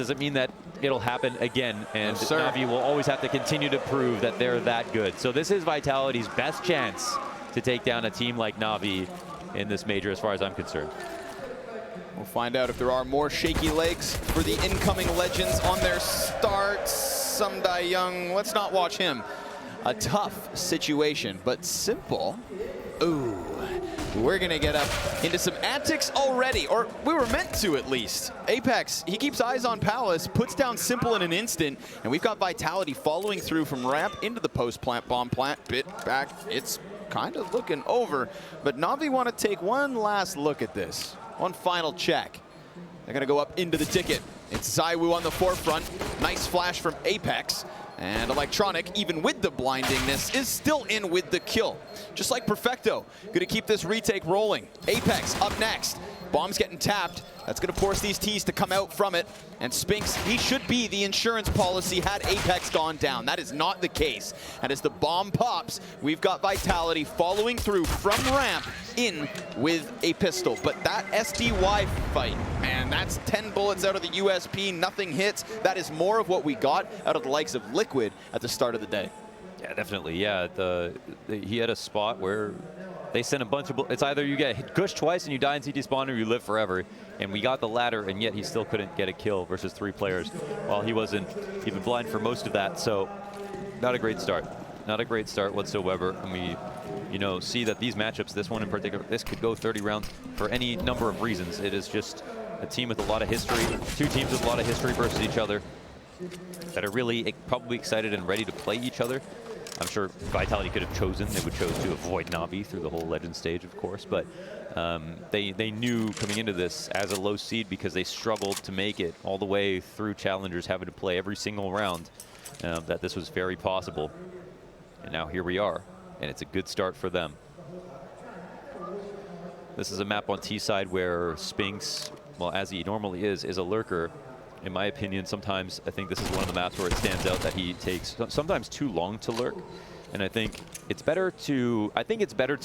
doesn't mean that it'll happen again, and Yes, NaVi will always have to continue to prove that they're that good. So this is Vitality's best chance to take down a team like NaVi in this major, as far as I'm concerned. We'll find out if there are more shaky legs for the incoming legends on their start. Sumdai Young, let's not watch him. A tough situation, but simple. Ooh, we're gonna get up into some antics already, or we were meant to at least. Apex, he keeps eyes on Palace, puts down Simple in an instant, and we've got Vitality following through from ramp into the post-plant bomb plant. Bit back, it's kind of looking over, but NaVi want to take one last look at this. One final check. They're gonna go up into the ticket. It's ZywOo on the forefront. Nice flash from Apex. And Electronic, even with the blindingness, is still in with the kill. Just like Perfecto, gonna keep this retake rolling. Apex up next. Bomb's getting tapped. That's gonna force these T's to come out from it. And Spinks, he should be the insurance policy had Apex gone down. That is not the case. And as the bomb pops, we've got Vitality following through from ramp in with a pistol. But that SDY fight, man, that's 10 bullets out of the USP, nothing hits. That is more of what we got out of the likes of Liquid at the start of the day. Yeah, definitely. Yeah, he had a spot where they sent a bunch of bullets. It's either you get gushed twice and you die in CT spawn, or you live forever. And we got the latter, and yet he still couldn't get a kill versus 3 players, while he wasn't even blind for most of that. So not a great start. Not a great start whatsoever. And we, see that these matchups, this one in particular, this could go 30 rounds for any number of reasons. It is just a team with a lot of history, 2 teams with a lot of history versus each other that are really probably excited and ready to play each other. I'm sure Vitality could have chosen. They would chose to avoid NaVi through the whole Legend stage, of course. But they knew coming into this as a low seed, because they struggled to make it all the way through Challengers, having to play every single round, that this was very possible. And now here we are, and it's a good start for them. This is a map on T side where Spinks, well, as he normally is a lurker. In my opinion, sometimes I think this is one of the maps where it stands out that he takes sometimes too long to lurk. And I think it's better to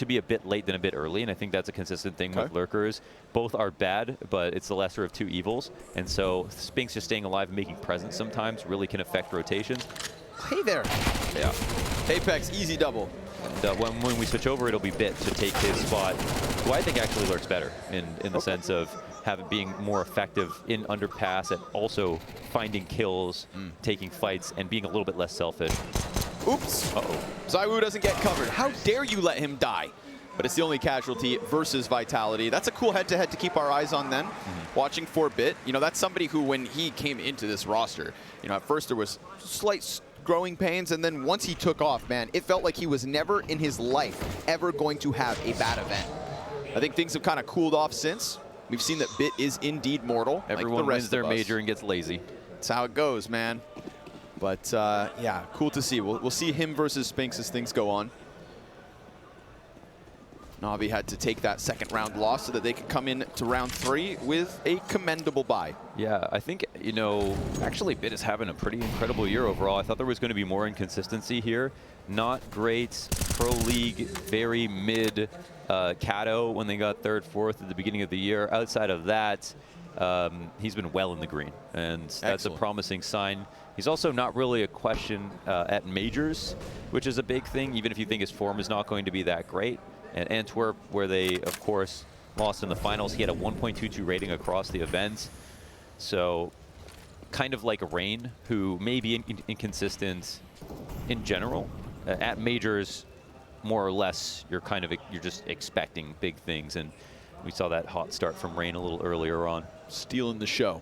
be a bit late than a bit early, and I think that's a consistent thing with lurkers. Both are bad, but it's the lesser of 2 evils. And so Spinks just staying alive and making presence sometimes really can affect rotations. Hey there. Yeah. Apex, easy double. And when we switch over, it'll be Bit to take his spot, who I think actually lurks better in the sense of being more effective in underpass at also finding kills, taking fights, and being a little bit less selfish. Oops. Uh-oh. ZywOo doesn't get covered. How dare you let him die? But it's the only casualty versus Vitality. That's a cool head-to-head to keep our eyes on then. Watching for Bit, that's somebody who, when he came into this roster, at first there was slight growing pains, and then once he took off, man, it felt like he was never in his life ever going to have a bad event. I think things have kind of cooled off since. We've seen that Bit is indeed mortal. Everyone like the rest wins their of us. major and gets lazy. That's how it goes, man. But yeah, cool to see. We'll see him versus Spinks as things go on. NaVi had to take that second round loss so that they could come in to round 3 with a commendable bye. Yeah, I think, actually Bit is having a pretty incredible year overall. I thought there was going to be more inconsistency here. Not great Pro League, very mid Cato when they got 3rd, 4th at the beginning of the year. Outside of that, he's been well in the green, and that's a promising sign. He's also not really a question at majors, which is a big thing, even if you think his form is not going to be that great. And Antwerp, where they, of course, lost in the finals, he had a 1.22 rating across the event. So kind of like Rain, who may be inconsistent in general. At majors, more or less, you're just expecting big things. And we saw that hot start from Rain a little earlier on. Stealing the show.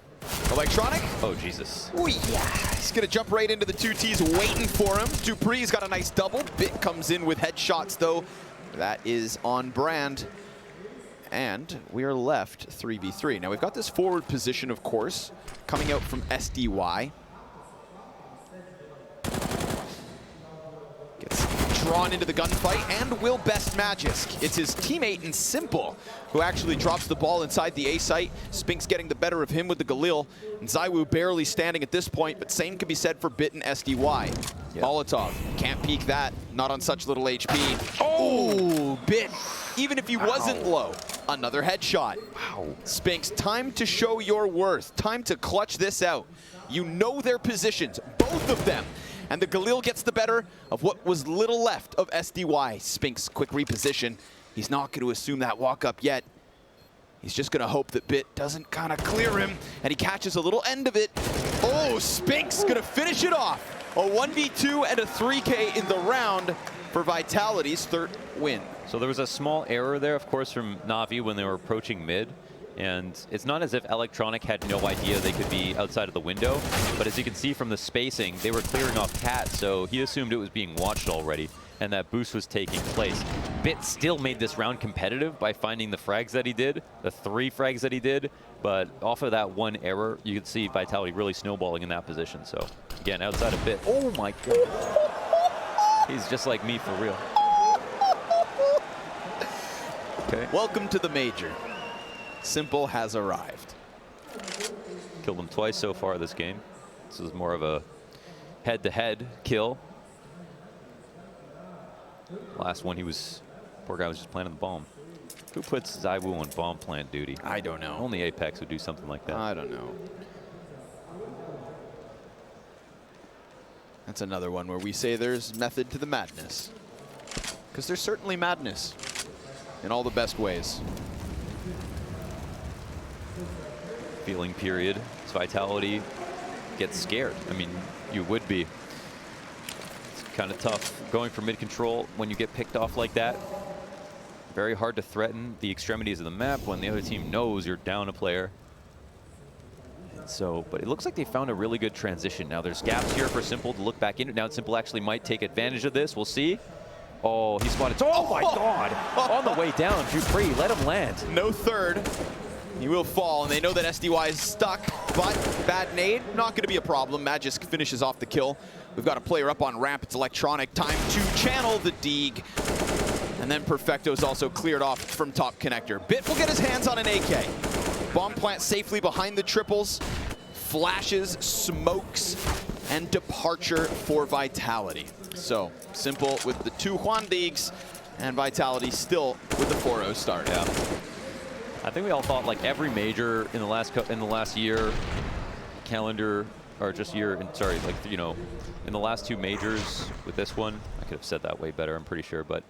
Electronic. Oh, Jesus. Ooh, yeah. He's going to jump right into the 2 Ts waiting for him. Dupree's got a nice double. Bit comes in with headshots, though. That is on brand. And we are left 3v3. Now, we've got this forward position, of course, coming out from SDY. Gets drawn into the gunfight and will best Magisk. It's his teammate in Simple who actually drops the ball inside the A site. Spinks getting the better of him with the Galil. And ZywOo barely standing at this point, but same can be said for Bit and SDY. Yep. Molotov, can't peek that, not on such little HP. Oh, Bit, even if he wasn't low, Another headshot. Wow. Spinks, time to show your worth. Time to clutch this out. You know their positions, both of them. And the Galil gets the better of what was little left of SDY. Spinks, quick reposition. He's not going to assume that walk up yet. He's just going to hope that Bit doesn't kind of clear him, and he catches a little end of it. Oh, Spinks going to finish it off. A 1v2 and a 3K in the round for Vitality's third win. So there was a small error there, of course, from NaVi when they were approaching mid. And it's not as if Electronic had no idea they could be outside of the window, but as you can see from the spacing, they were clearing off Cat, so he assumed it was being watched already, and that boost was taking place. Bit still made this round competitive by finding the frags that he did, the 3 frags that he did, but off of that one error, you could see Vitality really snowballing in that position. So again, outside of Bit, oh my god, he's just like me for real. Okay. Welcome to the Major. Simple has arrived. Killed him twice so far this game. This is more of a head-to-head kill. Last one, poor guy was just planting the bomb. Who puts Zaiwu on bomb plant duty? I don't know. Only Apex would do something like that. I don't know. That's another one where we say there's method to the madness. Because there's certainly madness in all the best ways. Feeling period. It's Vitality gets scared. I mean, you would be. It's kind of tough going for mid control when you get picked off like that. Very hard to threaten the extremities of the map when the other team knows you're down a player. And so, but it looks like they found a really good transition. Now there's gaps here for Simple to look back into. Now Simple actually might take advantage of this. We'll see. Oh, he spotted. Oh my god! On the way down, Dupree, let him land. No third. He will fall, and they know that SDY is stuck, but bad nade, not going to be a problem. Magisk finishes off the kill. We've got a player up on ramp. It's Electronic. Time to channel the Deeg. And then Perfecto's also cleared off from top connector. Bit will get his hands on an AK. Bomb plant safely behind the triples. Flashes, smokes, and departure for Vitality. So, Simple with the 2 Juan Deegs, and Vitality still with the 4-0 start. Yeah. I think we all thought like every major in the last year, calendar, or just year, sorry, like, you know, in the last 2 majors with this one, I could have said that way better, I'm pretty sure, but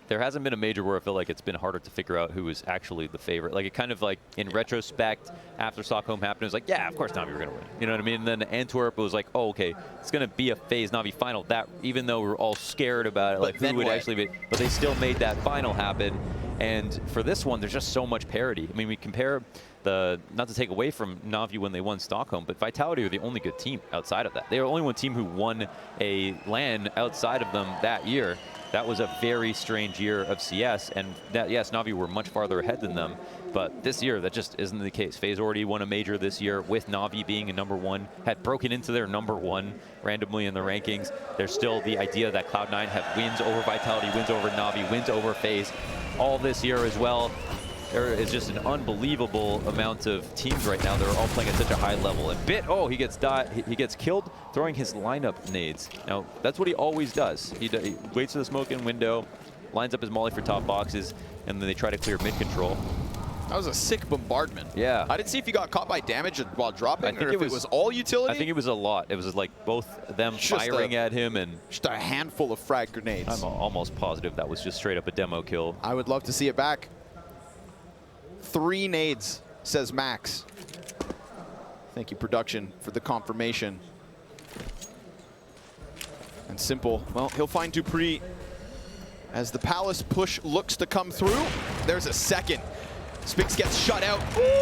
there hasn't been a major where I feel like it's been harder to figure out who is actually the favorite. Like, it kind of like, in retrospect, after Stockholm happened, it was like, yeah, of course NaVi were going to win. You know what I mean? And then Antwerp, it was like, oh, okay, it's going to be a Faze NaVi final. That, even though we were all scared about it, like who would actually be, but they still made that final happen. And for this one, there's just so much parity. I mean, we compare the, not to take away from NaVi when they won Stockholm, but Vitality were the only good team outside of that. They were the only one team who won a LAN outside of them that year. That was a very strange year of CS, and that, yes, NaVi were much farther ahead than them, but this year, that just isn't the case. Faze already won a major this year with NaVi being a #1, had broken into their #1 randomly in the rankings. There's still the idea that Cloud9 have wins over Vitality, wins over NaVi, wins over Faze, all this year as well. There is just an unbelievable amount of teams right now that are all playing at such a high level. And Bit, oh, he gets killed throwing his lineup nades. Now, that's what he always does. He waits for the smoke in window, lines up his molly for top boxes, and then they try to clear mid control. That was a sick bombardment. Yeah. I didn't see if he got caught by damage while dropping, or if it was all utility. I think it was a lot. It was like both them firing at him and just a handful of frag grenades. I'm almost positive that was just straight up a demo kill. I would love to see it back. 3 nades, says Max. Thank you, production, for the confirmation. And Simple, well, he'll find Dupree as the Palace push looks to come through. There's a second. Spix gets shut out.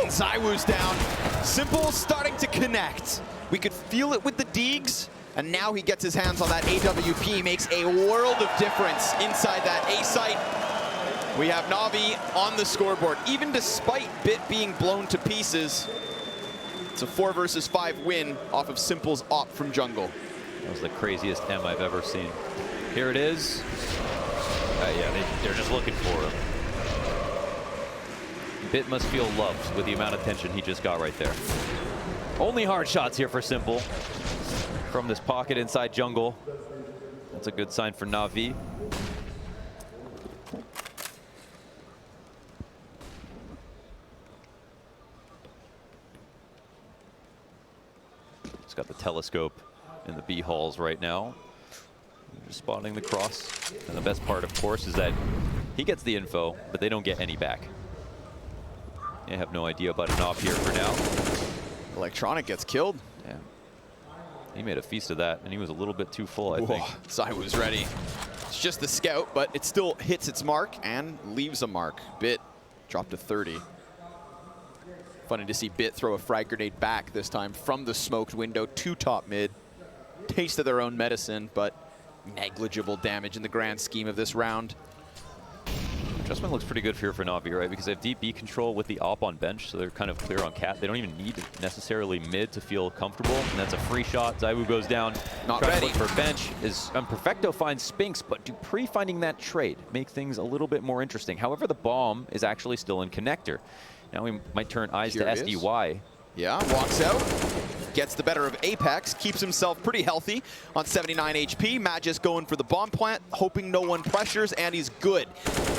Zaiwu's down. Simple starting to connect. We could feel it with the Deegs, and now he gets his hands on that AWP. Makes a world of difference inside that A site. We have NaVi on the scoreboard. Even despite Bit being blown to pieces, it's a 4 versus 5 win off of Simple's op from jungle. That was the craziest M I've ever seen. Here it is. Yeah, they're just looking for him. Bit must feel loved with the amount of attention he just got right there. Only hard shots here for Simple from this pocket inside jungle. That's a good sign for NaVi. got the telescope in the B halls right now. Just spotting the cross. And the best part, of course, is that he gets the info, but they don't get any back. They have no idea about an op here for now. Electronic gets killed. Yeah. He made a feast of that, and he was a little bit too full, I think. Zai was ready. It's just the scout, but it still hits its mark and leaves a mark. Bit dropped to 30. Funny to see Bit throw a frag grenade back this time from the smoked window to top mid. Taste of their own medicine, but negligible damage in the grand scheme of this round. Adjustment looks pretty good here for NaVi, right? Because they have deep B control with the op on bench, so they're kind of clear on cat. They don't even need necessarily mid to feel comfortable. And that's a free shot. Zaiwu goes down. Not ready. Look for bench. Perfecto finds Spinks, but Dupree finding that trade make things a little bit more interesting. However, the bomb is actually still in connector. Now we might turn eyes to SDY. Yeah, walks out. Gets the better of Apex, keeps himself pretty healthy on 79 HP. Magis going for the bomb plant, hoping no one pressures, and he's good.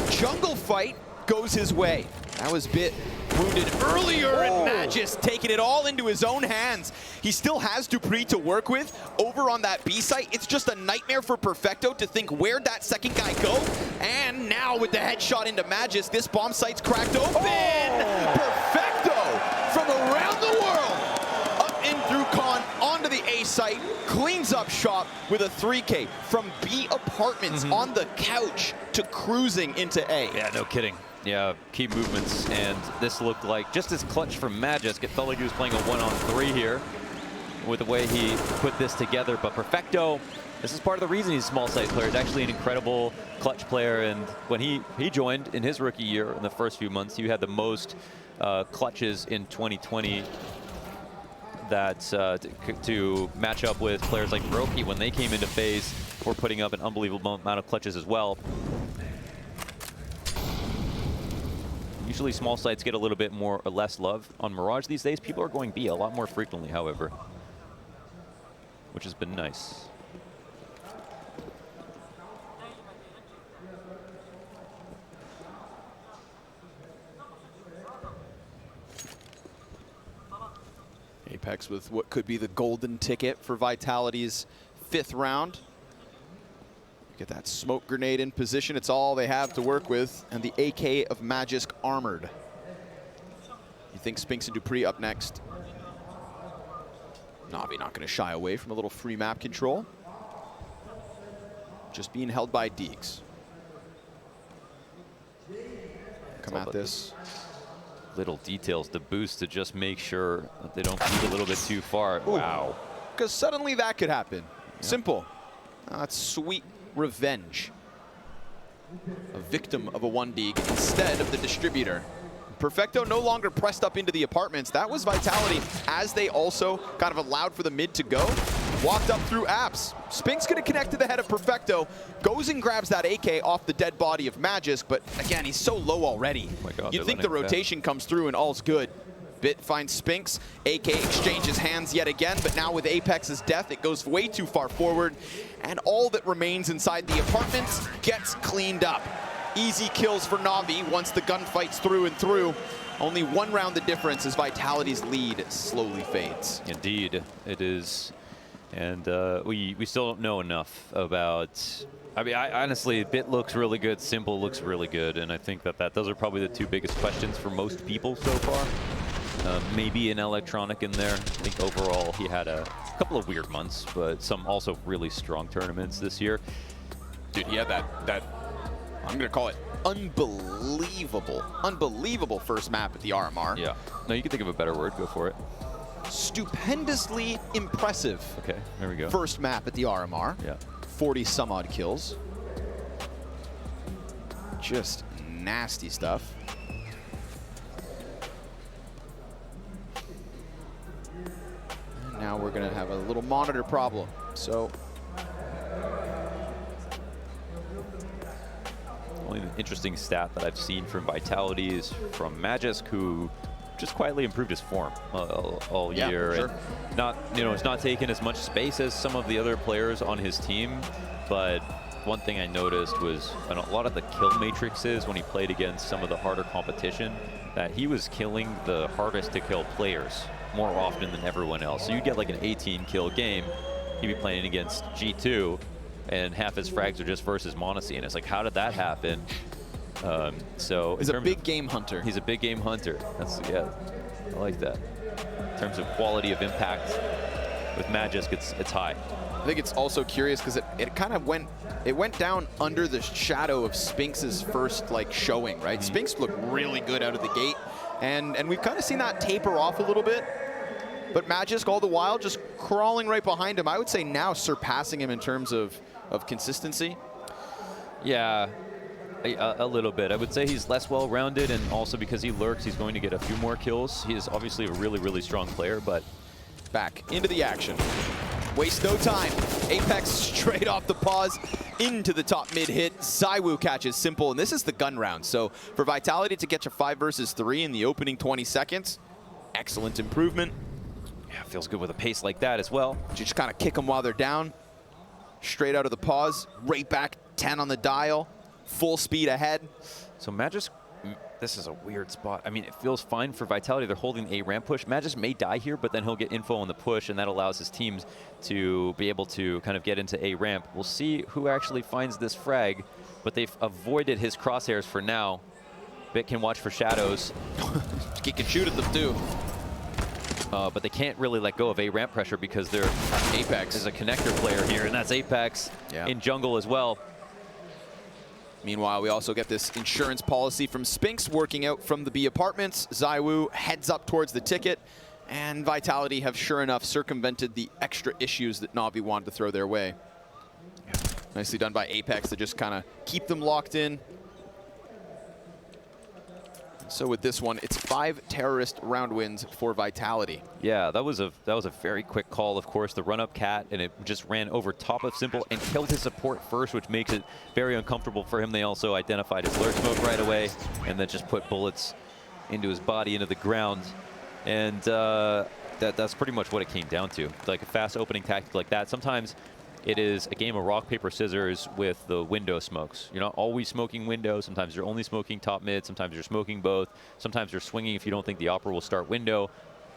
Jungle fight goes his way. That was Bit wounded earlier, and Magis taking it all into his own hands. He still has Dupree to work with over on that B site. It's just a nightmare for Perfecto to think where'd that second guy go. And now with the headshot into Magis, this bomb site's cracked open. Perfecto from around the world. In through Con, onto the A site, cleans up shop with a 3K from B apartments on the couch to cruising into A. Yeah, no kidding. Yeah, key movements, and this looked like just as clutch from Magisk. It felt like he was playing a 1-on-3 here with the way he put this together. But Perfecto, this is part of the reason he's a small site player. He's actually an incredible clutch player, and when he joined in his rookie year in the first few months, he had the most clutches in 2020 that to match up with players like Roki when they came into Faze for putting up an unbelievable amount of clutches as well. Usually small sites get a little bit more or less love. On Mirage these days, people are going B a lot more frequently, however, which has been nice. Apex with what could be the golden ticket for Vitality's 5th round. Get that smoke grenade in position. It's all they have to work with. And the AK of Magisk armored. You think Spinks and Dupree up next. NaVi not going to shy away from a little free map control. Just being held by Deeks. Come at this. Little details to boost to just make sure that they don't peek a little bit too far. Ooh. Wow. Because suddenly that could happen. Yeah. Simple. That's sweet revenge. A victim of a 1D instead of the distributor. Perfecto no longer pressed up into the apartments. That was Vitality as they also kind of allowed for the mid to go. Walked up through apps. Spinks gonna connect to the head of Perfecto. Goes and grabs that AK off the dead body of Magisk, but again, he's so low already. Oh my God, you'd think the rotation comes through and all's good. Bit finds Spinks. AK exchanges hands yet again, but now with Apex's death, it goes way too far forward. And all that remains inside the apartments gets cleaned up. Easy kills for NaVi once the gunfight's through and through. Only one round the difference as Vitality's lead slowly fades. Indeed, it is. And we still don't know enough about... I mean, honestly, Bit looks really good, Simple looks really good, and I think that those are probably the two biggest questions for most people so far. Maybe an Electronic in there. I think overall he had a couple of weird months, but some also really strong tournaments this year. Dude, he had that I'm going to call it unbelievable first map at the RMR. Yeah. No, you can think of a better word. Go for it. Stupendously impressive. Okay, there we go. First map at the RMR. Yeah. 40 some odd kills. Just nasty stuff. And now we're gonna have a little monitor problem. So. Only an interesting stat that I've seen from Vitality is from Magisk, who just quietly improved his form all year. Sure. And not, it's not taking as much space as some of the other players on his team, but one thing I noticed was a lot of the kill matrices when he played against some of the harder competition, that he was killing the hardest to kill players more often than everyone else. So you get like an 18 kill game, he'd be playing against G2, and half his frags are just versus Monacy, and it's like, how did that happen? So he's a big game hunter. He's a big game hunter. That's, yeah, I like that. In terms of quality of impact with Magisk, it's high. I think it's also curious because it kind of went down under the shadow of Spinx's first like showing, right? Spinx looked really good out of the gate, and we've kind of seen that taper off a little bit. But Magisk all the while just crawling right behind him. I would say now surpassing him in terms of consistency. Yeah, a little bit. I would say he's less well-rounded, and also because he lurks, he's going to get a few more kills. He is obviously a really, really strong player, but back into the action. Waste no time. Apex straight off the pause into the top mid hit. ZywOo catches Simple, and this is the gun round. So for Vitality to get to 5 versus 3 in the opening 20 seconds, excellent improvement. Yeah, feels good with a pace like that as well. Just kind of kick them while they're down. Straight out of the pause, right back, 10 on the dial, full speed ahead. So Magisk, this is a weird spot. I mean, it feels fine for Vitality. They're holding a ramp push. Magisk may die here, but then he'll get info on the push, and that allows his teams to be able to kind of get into a ramp. We'll see who actually finds this frag, but they've avoided his crosshairs for now. Bit can watch for shadows. He can shoot at them too. But they can't really let go of a ramp pressure because they're Apex is a connector player here, and that's Apex in jungle as well. Meanwhile, we also get this insurance policy from Spinx working out from the B apartments. ZywOo heads up towards the ticket, and Vitality have sure enough circumvented the extra issues that NaVi wanted to throw their way. Nicely done by Apex to just kind of keep them locked in. So with this one, it's 5 terrorist round wins for Vitality. Yeah, that was a very quick call, of course. The run-up cat, and it just ran over top of Simple and killed his support first, which makes it very uncomfortable for him. They also identified his lurk smoke right away, and then just put bullets into his body, into the ground. And that's pretty much what it came down to. Like a fast opening tactic like that. Sometimes it is a game of rock, paper, scissors with the window smokes. You're not always smoking window. Sometimes you're only smoking top mid. Sometimes you're smoking both. Sometimes you're swinging if you don't think the opera will start window.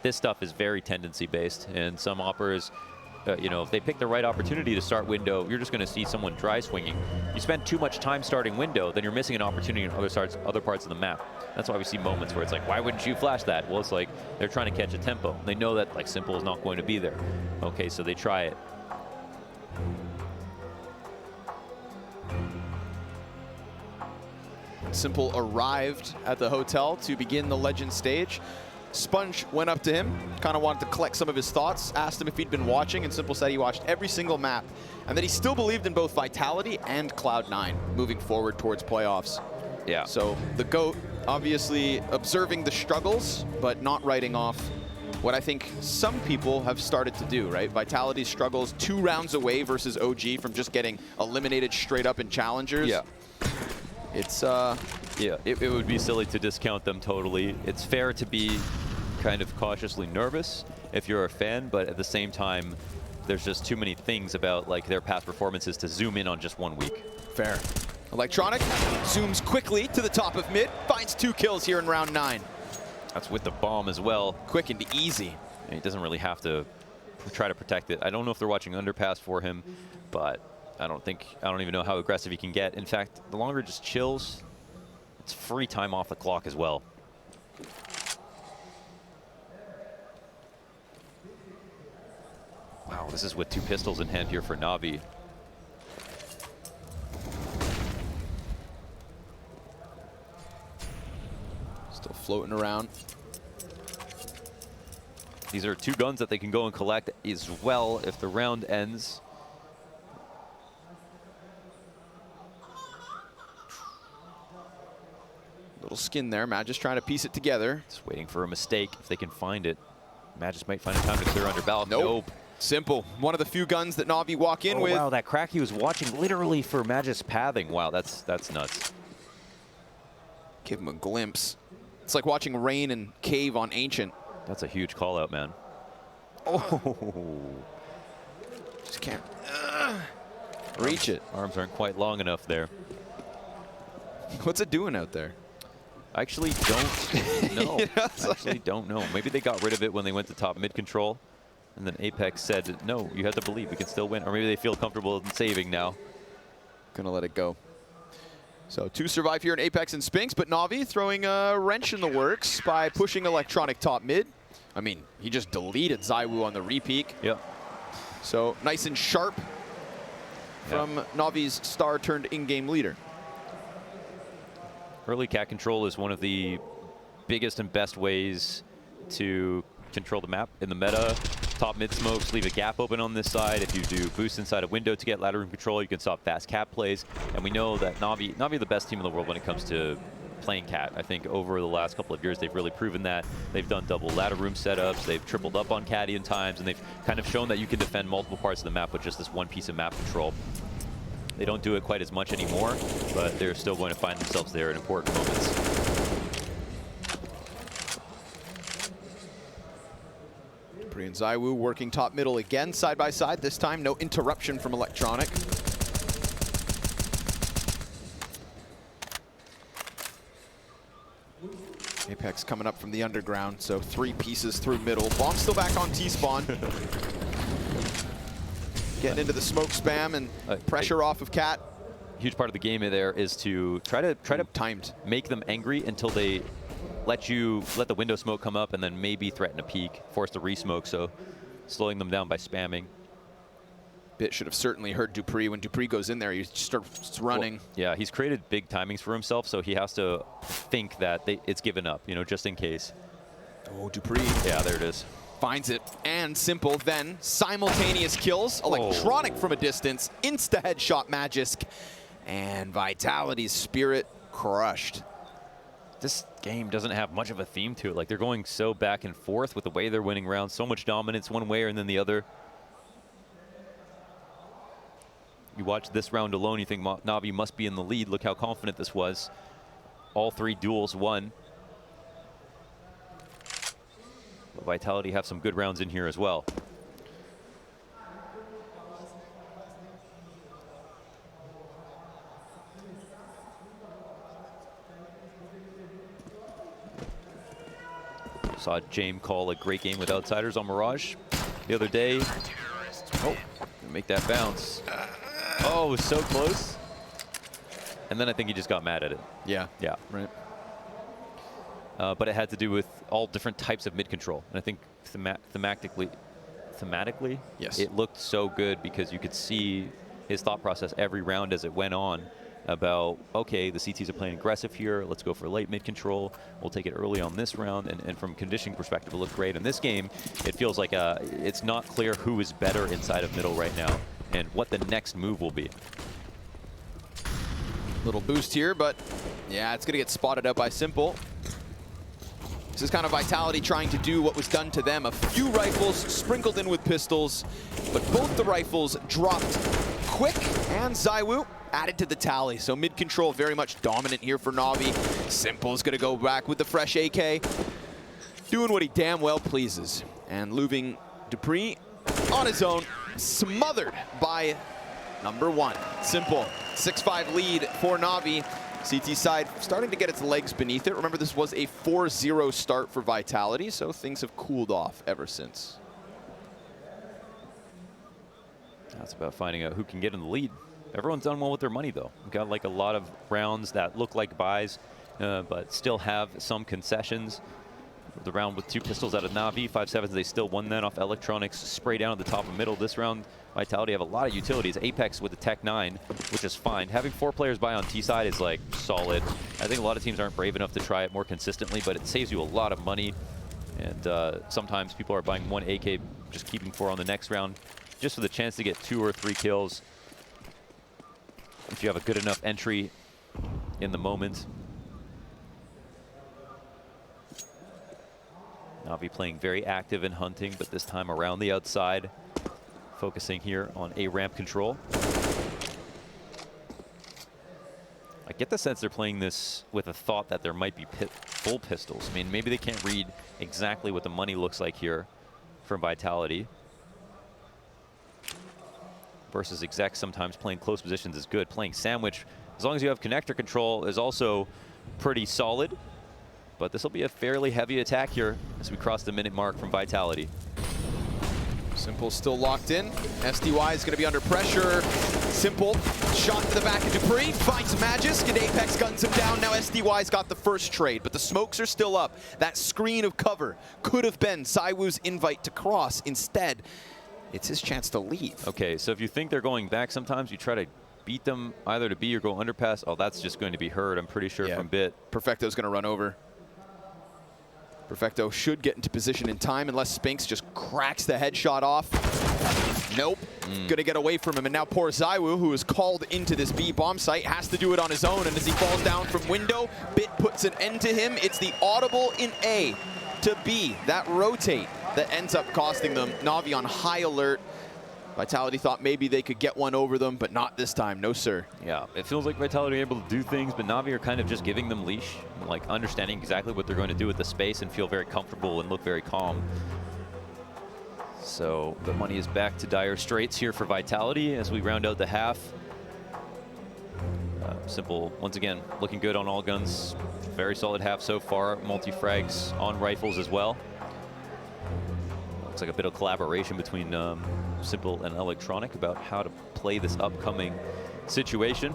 This stuff is very tendency based, and some operas, you know, if they pick the right opportunity to start window, you're just going to see someone dry swinging. You spend too much time starting window, then you're missing an opportunity in other parts of the map. That's why we see moments where it's like, why wouldn't you flash that? Well, it's like they're trying to catch a tempo. They know that like Simple is not going to be there. Okay, so they try it. Simple arrived at the hotel to begin the Legend stage. Sponge went up to him, kind of wanted to collect some of his thoughts, asked him if he'd been watching, and Simple said he watched every single map, and that he still believed in both Vitality and Cloud9 moving forward towards playoffs. Yeah. So the GOAT obviously observing the struggles, but not writing off what I think some people have started to do, right? Vitality struggles 2 rounds away versus OG from just getting eliminated straight up in challengers. Yeah. It's yeah, it would be silly to discount them totally. It's fair to be kind of cautiously nervous if you're a fan, but at the same time, there's just too many things about like their past performances to zoom in on just 1 week. Fair. Electronic zooms quickly to the top of mid, finds 2 kills here in round 9. That's with the bomb as well. Quick and easy. And he doesn't really have to try to protect it. I don't know if they're watching underpass for him, but I don't even know how aggressive he can get. In fact, the longer it just chills, it's free time off the clock as well. Wow, this is with 2 pistols in hand here for NaVi. Still floating around. These are 2 guns that they can go and collect as well if the round ends. Little skin there. Magisk trying to piece it together. Just waiting for a mistake if they can find it. Magisk might find a time to clear under Balak. Nope. Simple. One of the few guns that NaVi walk in with. Wow, that crack he was watching literally for Magisk pathing. Wow, that's nuts. Give him a glimpse. It's like watching Rain and Cave on Ancient. That's a huge call out, man. Oh. Just can't reach it. Arms aren't quite long enough there. What's it doing out there? I actually don't know. Actually don't know. Maybe they got rid of it when they went to top mid control. And then Apex said, no, you have to believe we can still win. Or maybe they feel comfortable in saving now. Gonna let it go. So 2 survive here in Apex and Spinks, but NaVi throwing a wrench in the works by pushing Electronic top mid. I mean, he just deleted ZywOo on the repeak. Yep. So nice and sharp from NaVi's star turned in-game leader. Early cat control is one of the biggest and best ways to control the map in the meta. Top mid smokes, leave a gap open on this side. If you do boost inside a window to get ladder room control, you can stop fast cat plays. And we know that NaVi are the best team in the world when it comes to playing cat. I think over the last couple of years, they've really proven that. They've done double ladder room setups. They've tripled up on caddy in times, and they've kind of shown that you can defend multiple parts of the map with just this one piece of map control. They don't do it quite as much anymore, but they're still going to find themselves there in important moments. dupreeh and ZywOo working top middle again, side by side. This time, no interruption from Electronic. Apex coming up from the underground, so 3 pieces through middle. Bomb still back on T-spawn. Getting into the smoke spam and pressure off of Cat. Huge part of the game there is to try to timed make them angry until they let the window smoke come up and then maybe threaten a peek, force the re-smoke, so slowing them down by spamming. Bit should have certainly heard dupreeh. When dupreeh goes in there, he starts running. Well, yeah, he's created big timings for himself, so he has to think that it's given up, you know, just in case. Oh, dupreeh. Yeah, there it is. Finds it, and simple, then simultaneous kills. Electronic from a distance, insta headshot Magisk, and Vitality's Spirit crushed. This game doesn't have much of a theme to it. Like, they're going so back and forth with the way they're winning rounds, so much dominance one way and then the other. You watch this round alone, you think NaVi must be in the lead. Look how confident this was. All 3 duels won. But Vitality have some good rounds in here as well. Saw James call a great game with Outsiders on Mirage the other day. Oh, make that bounce. Oh, it was so close. And then I think he just got mad at it. Yeah. Yeah. Right. But it had to do with all different types of mid control. And I think thematically, yes, it looked so good because you could see his thought process every round as it went on about, okay, the CTs are playing aggressive here. Let's go for late mid control. We'll take it early on this round. And from conditioning perspective, it looked great. In this game, it feels like it's not clear who is better inside of middle right now and what the next move will be. Little boost here, but yeah, it's going to get spotted out by Simple. This is kind of Vitality trying to do what was done to them. A few rifles sprinkled in with pistols, but both the rifles dropped quick, and ZywOo added to the tally. So mid control very much dominant here for NaVi. Simple is going to go back with the fresh AK, doing what he damn well pleases. And leaving dupreeh on his own, smothered by number 1. Simple, 6-5 lead for NaVi. CT side starting to get its legs beneath it. Remember, this was a 4-0 start for Vitality, so things have cooled off ever since. That's about finding out who can get in the lead. Everyone's done well with their money, though. We've got like a lot of rounds that look like buys, but still have some concessions. The round with 2 pistols out of NaVi, 5-7s, they still won that off Electronics. Spray down at the top of middle. This round, Vitality have a lot of utilities. Apex with the Tech 9, which is fine. Having 4 players buy on T side is like solid. I think a lot of teams aren't brave enough to try it more consistently, but it saves you a lot of money. And sometimes people are buying 1 AK, just keeping 4 on the next round, just for the chance to get 2 or 3 kills. If you have a good enough entry in the moment. NaVi playing very active in hunting, but this time around the outside, focusing here on A ramp control. I get the sense they're playing this with a thought that there might be full pistols. I mean, maybe they can't read exactly what the money looks like here from Vitality. Versus execs sometimes playing close positions is good. Playing sandwich, as long as you have connector control, is also pretty solid. But this will be a fairly heavy attack here as we cross the minute mark from Vitality. Simple still locked in. SDY is going to be under pressure. Simple shot to the back of Dupree, finds Magisk, and Apex guns him down. Now SDY's got the first trade, but the smokes are still up. That screen of cover could have been ZywOo's invite to cross. Instead, it's his chance to leave. Okay, so if you think they're going back, sometimes you try to beat them either to B or go underpass. Oh, that's just going to be heard, I'm pretty sure, from Bit. Perfecto's going to run over. Perfecto should get into position in time unless Spinks just cracks the headshot off. Nope. Gonna get away from him. And now poor ZywOo, who is called into this B bomb site, has to do it on his own. And as he falls down from window, Bit puts an end to him. It's the audible in A to B, that rotate, that ends up costing them. NaVi on high alert. Vitality thought maybe they could get one over them, but not this time. No, sir. Yeah, it feels like Vitality are able to do things, but NaVi are kind of just giving them leash, like understanding exactly what they're going to do with the space and feel very comfortable and look very calm. So the money is back to dire straits here for Vitality as we round out the half. Simple, once again, looking good on all guns. Very solid half so far. Multi-frags on rifles as well. Looks like a bit of collaboration between Simple and Electronic about how to play this upcoming situation.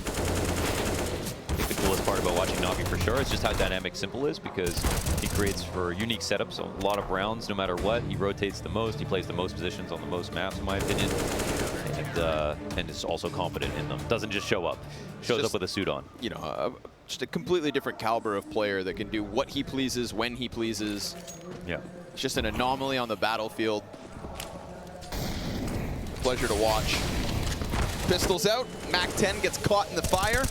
I think the coolest part about watching NaVi for sure is just how dynamic Simple is, because he creates for unique setups, a lot of rounds no matter what. He rotates the most, he plays the most positions on the most maps in my opinion, and is also confident in them. Doesn't just show up, shows up with a suit on. You know, just a completely different caliber of player that can do what he pleases, when he pleases. Yeah. It's just an anomaly on the battlefield. Pleasure to watch. Pistols out, MAC-10 gets caught in the fire,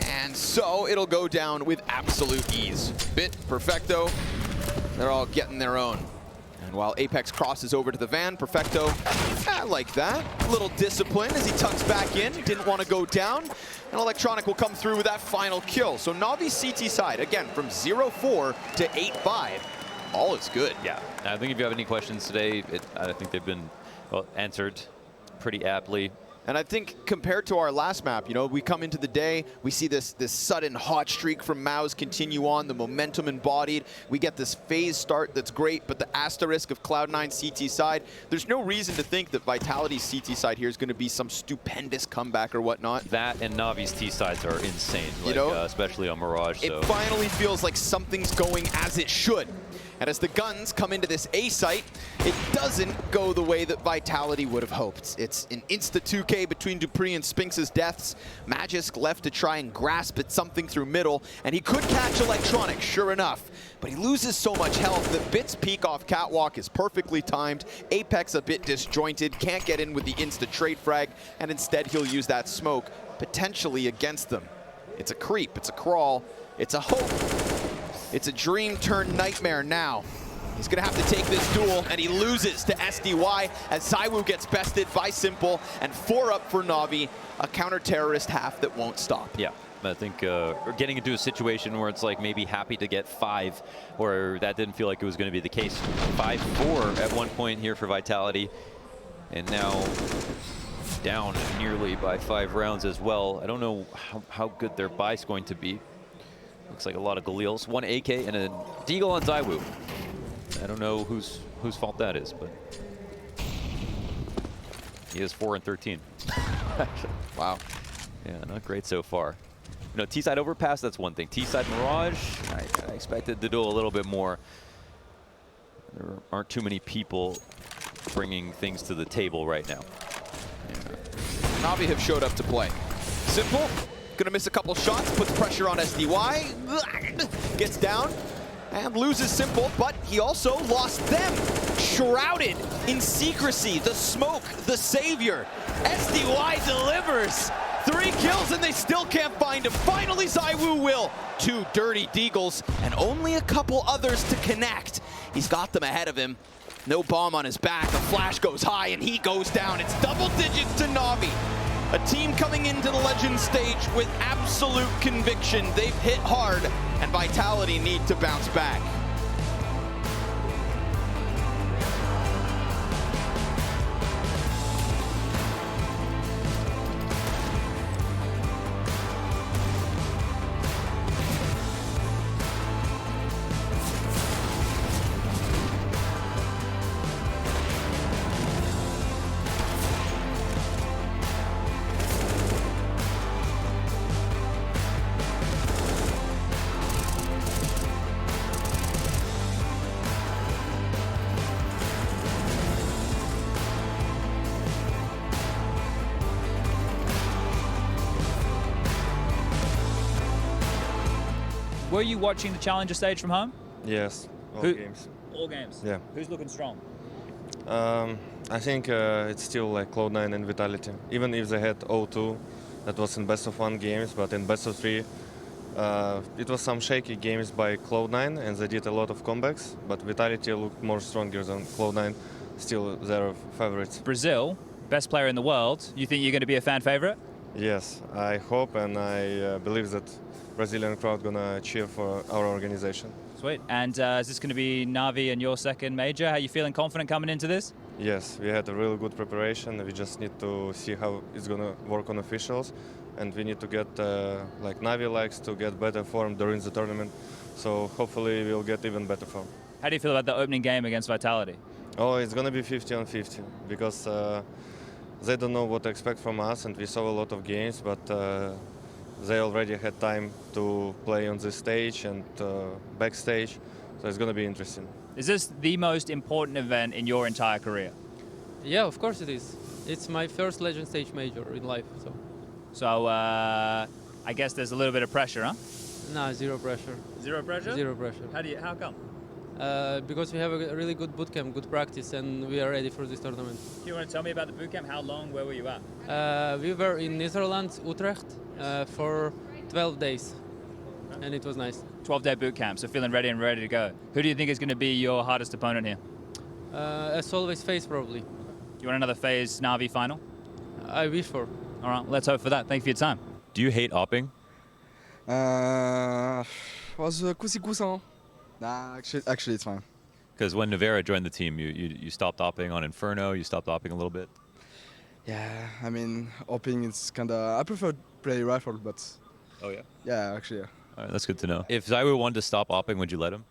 and so it'll go down with absolute ease. Bit, Perfecto, they're all getting their own. And while Apex crosses over to the van, Perfecto, I like that. A little discipline as he tucks back in, didn't want to go down. And Electronic will come through with that final kill. So NaVi's CT side, again, from 0-4 to 8-5, all is good. Yeah, I think if you have any questions today, I think they've been answered pretty aptly. And I think compared to our last map, you know, we come into the day, we see this sudden hot streak from Maus continue on, the momentum embodied. We get this phase start that's great, but the asterisk of Cloud9 CT side, there's no reason to think that Vitality's CT side here is going to be some stupendous comeback or whatnot. That and Navi's T sides are insane, like, you know, especially on Mirage. It finally feels like something's going as it should. And as the guns come into this A site, it doesn't go the way that Vitality would have hoped. It's an insta-2K between Dupree and Spinks' deaths. Magisk left to try and grasp at something through middle, and he could catch Electronic, sure enough. But he loses so much health that Bit's peek off Catwalk is perfectly timed. Apex a bit disjointed, can't get in with the insta-trade frag, and instead he'll use that smoke, potentially against them. It's a creep, it's a crawl, it's a hope. It's a dream turned nightmare now. He's gonna have to take this duel, and he loses to SDY as ZywOo gets bested by Simple, and 4 up for NaVi, a counter-terrorist half that won't stop. Yeah, I think we're getting into a situation where it's like maybe happy to get 5, or that didn't feel like it was gonna be the case. 5-4 at one point here for Vitality, and now down nearly by 5 rounds as well. I don't know how good their buy's going to be. Looks like a lot of Galils. 1 AK and a Deagle on ZywOo. I don't know whose fault that is, but he is 4 and 13. Wow. Yeah, not great so far. You know, T-side overpass, that's one thing. T-side Mirage, I expected to do a little bit more. There aren't too many people bringing things to the table right now. Yeah. NaVi have showed up to play. Simple. Gonna miss a couple shots, puts pressure on SDY, gets down, and loses Simple, but he also lost them. Shrouded in secrecy, the smoke, the savior. SDY delivers. 3 kills and they still can't find him. Finally, ZywOo will. 2 dirty Deagles and only a couple others to connect. He's got them ahead of him. No bomb on his back, the flash goes high and he goes down. It's double digits to NaVi. A team coming into the Legends stage with absolute conviction. They've hit hard, and Vitality need to bounce back. Were you watching the Challenger stage from home? Yes, all games. All games? Yeah. Who's looking strong? I think it's still like Cloud9 and Vitality. Even if they had 0-2, that was in best of 1 games, but in best of 3, it was some shaky games by Cloud9 and they did a lot of comebacks, but Vitality looked more stronger than Cloud9, still their favorites. Brazil, best player in the world. You think you're going to be a fan favorite? Yes, I hope and I believe that Brazilian crowd gonna cheer for our organization. Sweet. And is this going to be NaVi and your second major? How are you feeling confident coming into this? Yes, we had a really good preparation. We just need to see how it's gonna work on officials, and we need to get, like NaVi likes to get better form during the tournament. So hopefully we'll get even better form. How do you feel about the opening game against Vitality? Oh, it's gonna be 50-50 because they don't know what to expect from us, and we saw a lot of games, but they already had time to play on this stage and backstage, so it's gonna be interesting. Is this the most important event in your entire career? Yeah, of course it is. It's my first Legend Stage major in life, so. So I guess there's a little bit of pressure, huh? Nah, zero pressure. Zero pressure? Zero pressure. How come? Because we have a really good bootcamp, good practice, and we are ready for this tournament. Do you want to tell me about the bootcamp? How long? Where were you at? We were in Netherlands, Utrecht, for 12 days, and it was nice. 12-day bootcamp, so feeling ready and ready to go. Who do you think is going to be your hardest opponent here? As always, Faze probably. You want another Faze NaVi final? I wish for. All right, let's hope for that. Thank you for your time. Do you hate opping? Was coussi-coussin. Nah, actually it's fine. Because when Navera joined the team, you stopped opping on Inferno, you stopped opping a little bit. Yeah, I mean, opping is kinda... I prefer play rifle, but... Oh, yeah? Yeah, actually, yeah. All right, that's good to know. If Zaiwu wanted to stop opping, would you let him?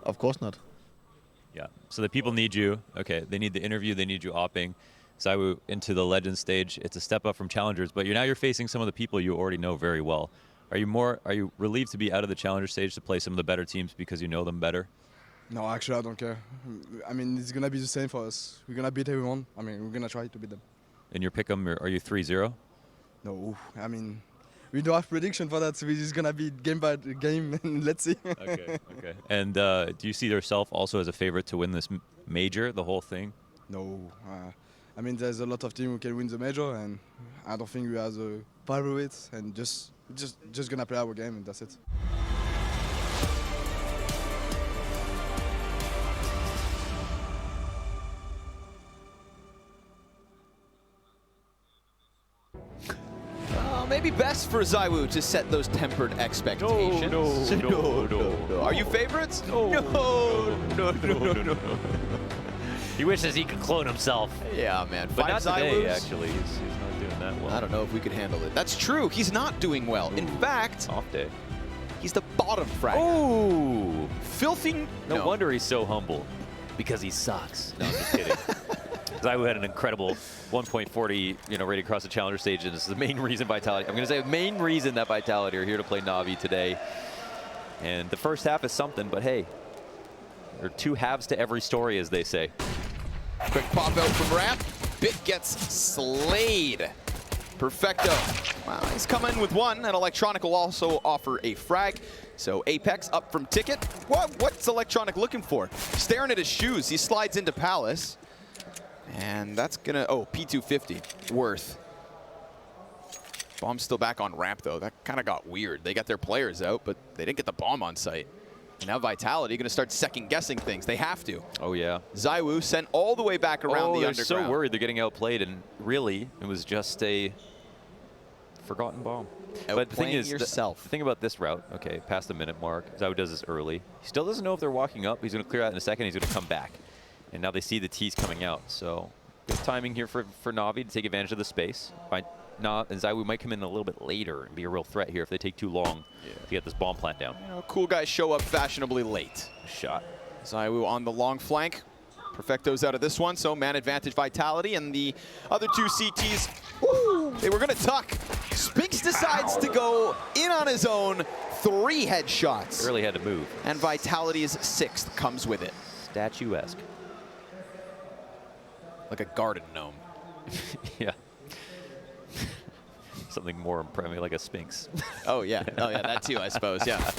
Of course not. Yeah. So the people need you. Okay, they need the interview, they need you opping. Zaiwu into the Legends stage. It's a step up from Challengers, but now you're facing some of the people you already know very well. Are you relieved to be out of the Challenger stage to play some of the better teams because you know them better? No, actually I don't care. I mean, it's gonna be the same for us. We're gonna beat everyone. I mean, we're gonna try to beat them. In your pick'em, are you 3-0? No, I mean, we don't have prediction for that, so we're just gonna be game by game, and let's see. Okay. And do you see yourself also as a favorite to win this major, the whole thing? No, I mean, there's a lot of teams who can win the major, and I don't think we are the favorites, and just gonna play our game, and that's it. Maybe best for Zaiwu to set those tempered expectations. No. Are you favorites? No. He wishes he could clone himself. Yeah, man. But not today, Zaiwus. actually. He's not doing that well. I don't know if we could handle it. That's true. He's not doing well. In fact, Off day. he's the bottom fragger. Oh! Filthy. No wonder he's so humble. Because he sucks. No, I'm just kidding. Zaiwu had an incredible 1.40, rated across the Challenger stage, and this is the main reason Vitality. I'm going to say the main reason that Vitality are here to play NaVi today. And the first half is something, but hey, there are two halves to every story, as they say. Quick pop out from Ramp. Bit gets slayed. Perfecto. Wow, he's coming with one, and Electronic will also offer a frag. So Apex up from Ticket. What's Electronic looking for? Staring at his shoes. He slides into Palace. And that's gonna, P250, worth. Bomb's still back on Ramp though. That kind of got weird. They got their players out, but they didn't get the bomb on site. And now Vitality gonna start second guessing things. They have to. Oh yeah. Zaiwu sent all the way back around the they're underground. so worried they're getting outplayed, and really, it was just a forgotten bomb. But the thing is, yourself. The thing about this route, okay, past the minute mark, Zaiwu does this early. He still doesn't know if they're walking up. He's gonna clear out in a second. He's gonna come back. And now they see the T's coming out, so good timing here for NaVi to take advantage of the space. And Zaiwu might come in a little bit later and be a real threat here if they take too long to get this bomb plant down. Cool guys show up fashionably late. Shot. Zaiwu on the long flank. Perfecto's out of this one, so man advantage Vitality, and the other two CTs, they were gonna tuck. Spinks decides to go in on his own, 3 headshots. Really had to move. And Vitality's 6th comes with it. Statuesque. Like a garden gnome. Yeah. Something more maybe like a Sphinx. Oh yeah, that too, I suppose. Yeah.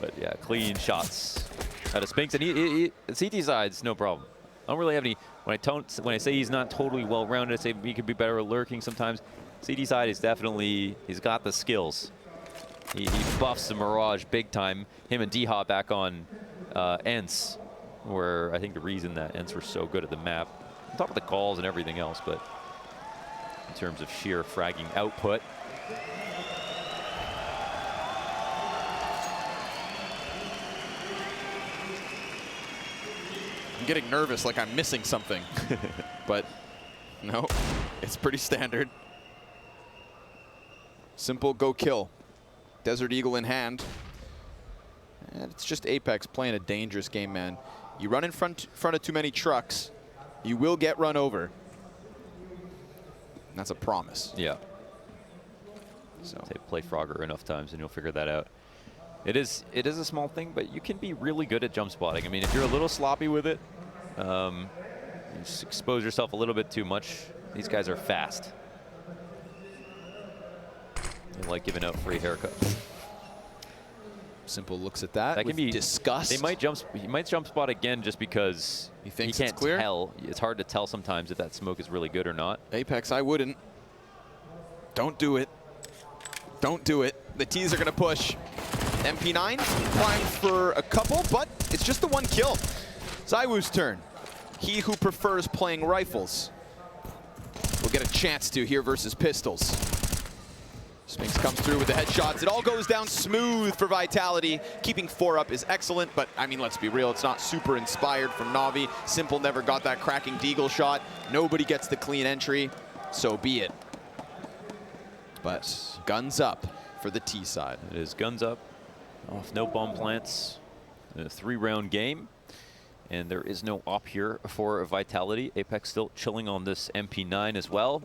But yeah, clean shots out of Sphinx, and he CT side's no problem. I don't really have any. When I say he's not totally well-rounded, I say he could be better at lurking sometimes. CT side is definitely, he's got the skills. He buffs the Mirage big time. Him and D-Hop back on ENCE, where I think the reason that ENCE were so good at the map, on top of the calls and everything else, but in terms of sheer fragging output. I'm getting nervous like I'm missing something. But no, it's pretty standard. Simple go kill. Desert Eagle in hand. And it's just Apex playing a dangerous game, man. You run in front of too many trucks, you will get run over. And that's a promise. Yeah. So Play Frogger enough times and you'll figure that out. It is a small thing, but you can be really good at jump spotting. I mean, if you're a little sloppy with it, you just expose yourself a little bit too much. These guys are fast. They like giving out free haircuts. Simple looks at that. That can be disgust. He might jump spot again just because he thinks can't it's clear. Tell. It's hard to tell sometimes if that smoke is really good or not. Apex, I wouldn't. Don't do it. Don't do it. The T's are going to push. MP9 primed for a couple, but it's just the one kill. ZywOo's turn. He who prefers playing rifles will get a chance to here versus pistols. Sphinx comes through with the headshots. It all goes down smooth for Vitality. Keeping 4 up is excellent, but I mean, let's be real, it's not super inspired from NaVi. Simple never got that cracking deagle shot. Nobody gets the clean entry, so be it. But guns up for the T side. It is guns up, off no bomb plants, in a 3-round game. And there is no op here for Vitality. Apex still chilling on this MP9 as well.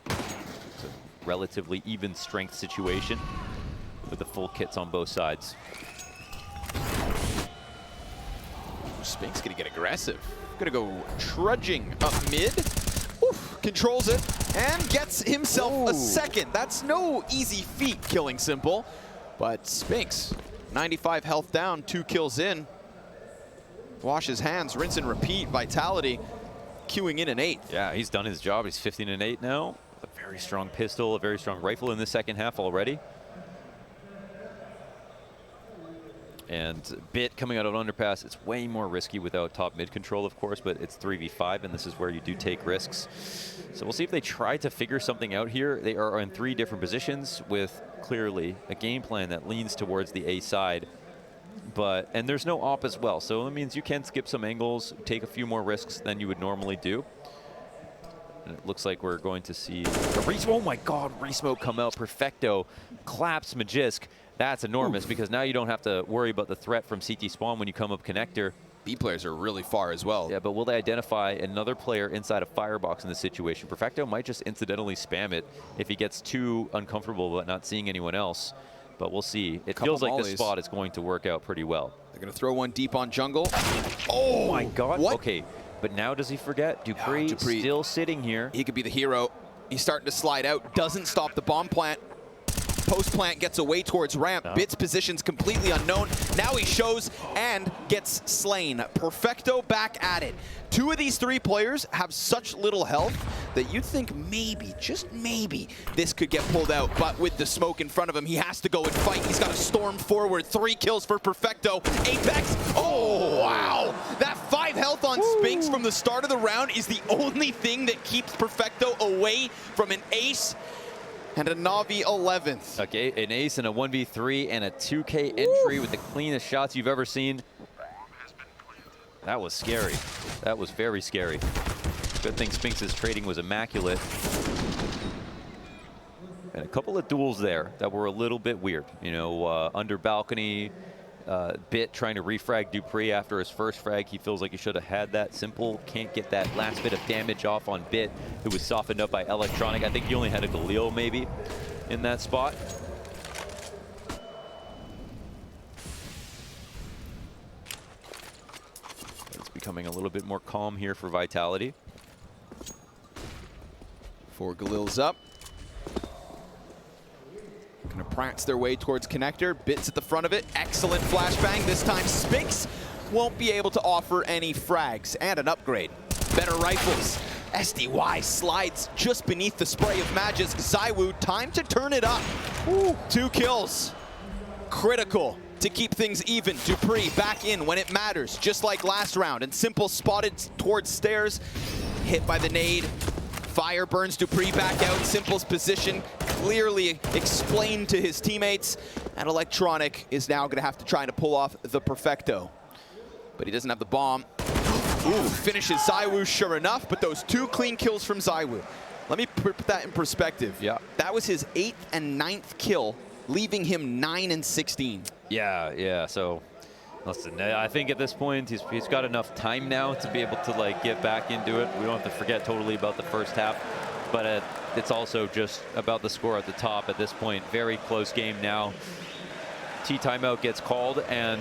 It's a relatively even strength situation with the full kits on both sides. Sphinx gonna get aggressive. Gonna go trudging up mid. Oof, controls it and gets himself a second. That's no easy feat, killing Simple. But Sphinx, 95 health down, 2 kills in. Wash his hands, rinse and repeat. Vitality queuing in an 8th. Yeah, he's done his job. He's 15-8 now. A very strong pistol, a very strong rifle in the second half already. And Bit coming out of underpass, it's way more risky without top mid control, of course, but it's 3v5, and this is where you do take risks. So we'll see if they try to figure something out here. They are in 3 different positions with clearly a game plan that leans towards the A side. And there's no op as well, so it means you can skip some angles, take a few more risks than you would normally do. And it looks like we're going to see oh my god, Resmoke come out. Perfecto claps Magisk. That's enormous because now you don't have to worry about the threat from CT spawn when you come up connector. B players are really far as well. Yeah, but will they identify another player inside a firebox in this situation? Perfecto might just incidentally spam it if he gets too uncomfortable but not seeing anyone else. But we'll see. It feels like this spot is going to work out pretty well. They're going to throw one deep on jungle. Oh my god. What? Okay, but now does he forget? Dupree still sitting here. He could be the hero. He's starting to slide out. Doesn't stop the bomb plant. Post plant gets away towards ramp. No. Bit's position's completely unknown. Now he shows and gets slain. Perfecto back at it. 2 of these 3 players have such little health that you'd think maybe, just maybe, this could get pulled out. But with the smoke in front of him, he has to go and fight. He's got to storm forward. 3 kills for Perfecto. Apex. Oh, wow. That 5 health on Sphinx from the start of the round is the only thing that keeps Perfecto away from an ace. And a NaVi 11th. Okay, an ace and a 1v3 and a 2K entry with the cleanest shots you've ever seen. That was scary. That was very scary. Good thing Sphinx's trading was immaculate. And a couple of duels there that were a little bit weird. You know, under balcony, Bit trying to refrag Dupree after his first frag. He feels like he should have had that. Simple can't get that last bit of damage off on Bit, who was softened up by Electronic. I think he only had a Galil maybe in that spot. It's becoming a little bit more calm here for Vitality. Four Galil's up. Gonna prance their way towards connector. Bits at the front of it. Excellent flashbang. This time Spix won't be able to offer any frags. And an upgrade. Better rifles. SDY slides just beneath the spray of Magisk. ZywOo, time to turn it up. Ooh, 2 kills. Critical to keep things even. Dupree back in when it matters, just like last round. And Simple spotted towards stairs. Hit by the nade. Fire burns Dupree back out. Simple's position clearly explained to his teammates. And Electronic is now going to have to try to pull off the perfecto. But he doesn't have the bomb. Ooh, finishes ZywOo sure enough, but those 2 clean kills from ZywOo. Let me put that in perspective. Yeah. That was his 8th and 9th kill, leaving him 9 and 16. Yeah. So, listen, I think at this point he's got enough time now to be able to like get back into it. We don't have to forget totally about the first half, but it's also just about the score at the top at this point. Very close game now. T timeout gets called, and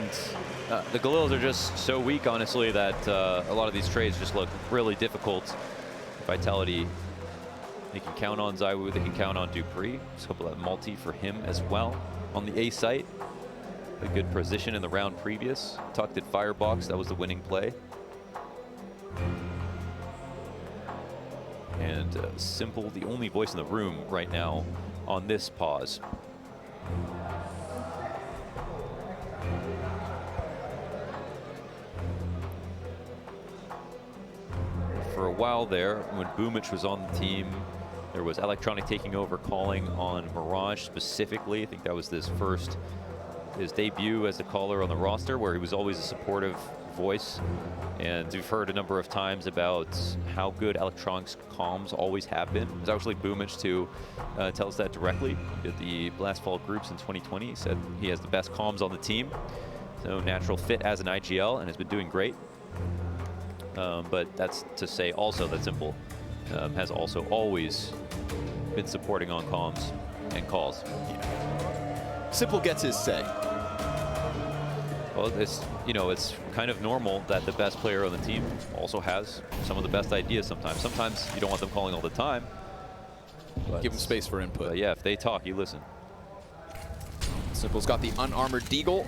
the Galils are just so weak, honestly, that a lot of these trades just look really difficult. Vitality, they can count on ZywOo, they can count on Dupree. Just hope that multi for him as well on the A site. A good position in the round previous. Tucked at Firebox, that was the winning play. And Simple, the only voice in the room right now on this pause. For a while there, when Boomich was on the team, there was Electronic taking over calling on Mirage specifically. I think that was his debut as a caller on the roster, where he was always a supportive voice. And we've heard a number of times about how good Electronic's comms always have been. It was actually Boomich to tell us that directly at the Blast Fall groups in 2020. He said he has the best comms on the team. So natural fit as an IGL, and has been doing great. But that's to say also that Simple has also always been supporting on comms and calls. Yeah. Simple gets his say. Well, it's kind of normal that the best player on the team also has some of the best ideas sometimes. Sometimes you don't want them calling all the time. Give them space for input. Yeah, if they talk, you listen. Simple's got the unarmored Deagle.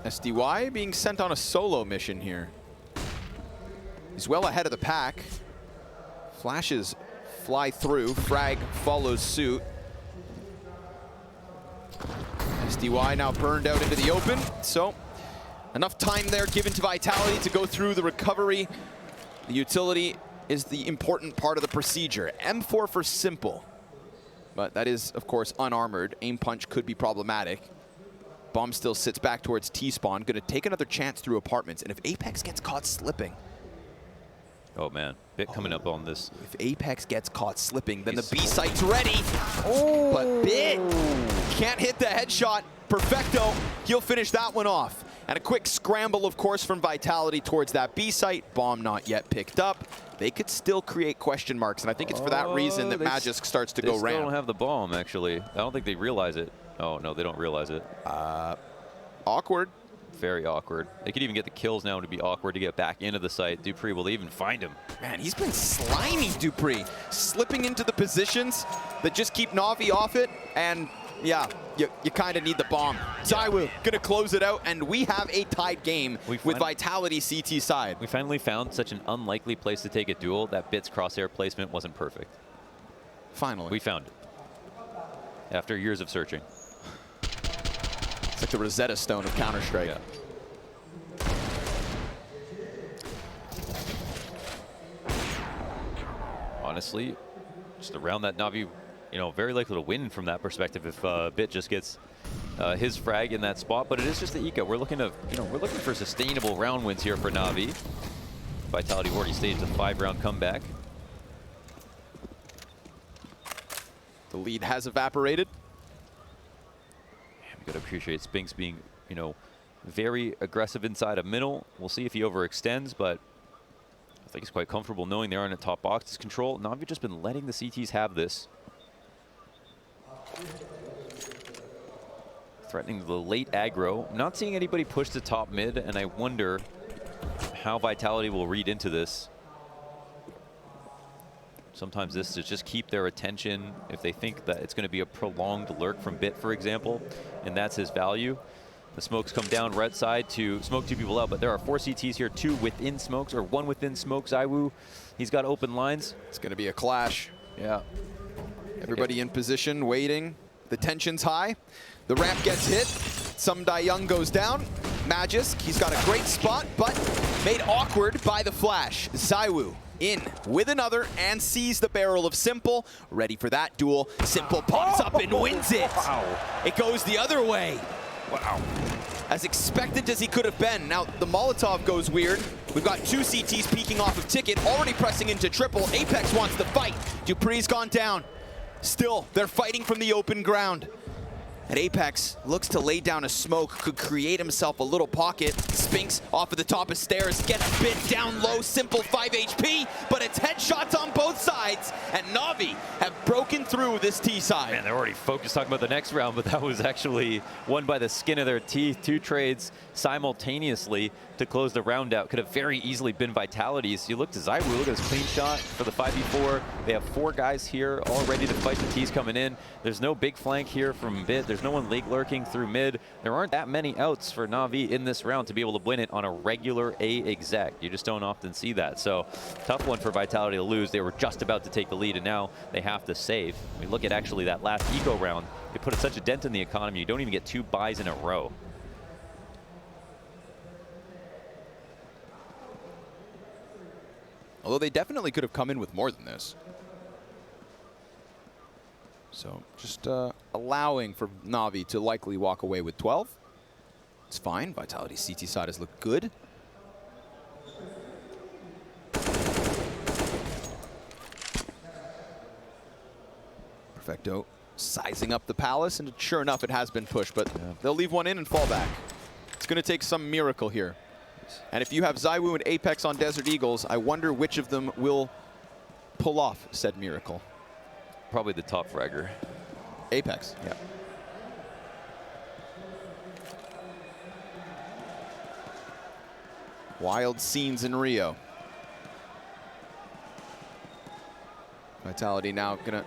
SDY being sent on a solo mission here. He's well ahead of the pack. Flashes fly through. Frag follows suit. SDY now burned out into the open. So enough time there given to Vitality to go through the recovery. The utility is the important part of the procedure. M4 for Simple. But that is, of course, unarmored. Aim punch could be problematic. Bomb still sits back towards T-spawn. Going to take another chance through apartments. And if Apex gets caught slipping, oh man, Bit coming up on this. if Apex gets caught slipping, then the B site's ready. Oh, but Bit can't hit the headshot. Perfecto, he'll finish that one off. And a quick scramble, of course, from Vitality towards that B site. Bomb not yet picked up. They could still create question marks, and I think it's for that reason that Magisk starts to go round. They still don't have the bomb, actually. I don't think they realize it. Oh, no, they don't realize it. Awkward. Very awkward. They could even get the kills now. To be awkward to get back into the site. Dupree, will they even find him? Man, he's been slimy, Dupree. Slipping into the positions that just keep NaVi off it, and yeah, you kind of need the bomb. ZywOo gonna close it out, and we have a tied game with Vitality CT side. We finally found such an unlikely place to take a duel that Bit's crosshair placement wasn't perfect. Finally. We found it. After years of searching. It's like the Rosetta Stone of Counter-Strike. Yeah. Honestly, just around that NaVi, very likely to win from that perspective if Bit just gets his frag in that spot. But it is just the eco. We're looking to, we're looking for sustainable round wins here for NaVi. Vitality already staged a 5-round comeback. The lead has evaporated. You got to appreciate Spinks being, very aggressive inside of middle. We'll see if he overextends, but I think he's quite comfortable knowing they're in a top box control. NaVi just been letting the CTs have this. Threatening the late aggro. I'm not seeing anybody push to top mid, and I wonder how Vitality will read into this. sometimes this to just keep their attention if they think that it's going to be a prolonged lurk from Bit, for example, and that's his value. The smokes come down red side to smoke 2 people out, but there are 4 CTs here, 2 within smokes, or 1 within smoke. ZywOo, he's got open lines. It's going to be a clash. Yeah. Everybody in position, waiting. The tension's high. The ramp gets hit. Some Young goes down. Magisk, he's got a great spot, but made awkward by the flash. ZywOo in with another and sees the barrel of Simple. Ready for that duel. Simple pops up and wins it. Wow. It goes the other way. Wow. As expected as he could have been. Now the Molotov goes weird. We've got 2 CTs peeking off of Ticket, already pressing into triple. Apex wants to fight. Dupree's gone down. Still, they're fighting from the open ground. And Apex looks to lay down a smoke, could create himself a little pocket. Spinks off of the top of stairs, gets Bit down low, Simple 5 HP, but it's headshots on both sides, and NaVi have broken through this T side. Man, they're already focused talking about the next round, but that was actually won by the skin of their teeth. 2 trades simultaneously to close the round out. Could have very easily been Vitality's. You look to ZywOo, look at his clean shot for the 5v4. They have 4 guys here all ready to fight. The T's coming in. There's no big flank here from Bit. There's no one late lurking through mid. There aren't that many outs for NaVi in this round to be able to win it on a regular A exec. You just don't often see that. So tough one for Vitality to lose. They were just about to take the lead, and now they have to save. I mean, look at actually that last eco round. They put such a dent in the economy. You don't even get 2 buys in a row. Although they definitely could have come in with more than this. So just allowing for NaVi to likely walk away with 12. It's fine. Vitality's CT side has looked good. Perfecto sizing up the Palace, and sure enough, it has been pushed, but they'll leave one in and fall back. It's going to take some miracle here. And if you have ZywOo and Apex on Desert Eagles, I wonder which of them will pull off said miracle. Probably the top fragger. Apex. Yeah. Wild scenes in Rio. Vitality now gonna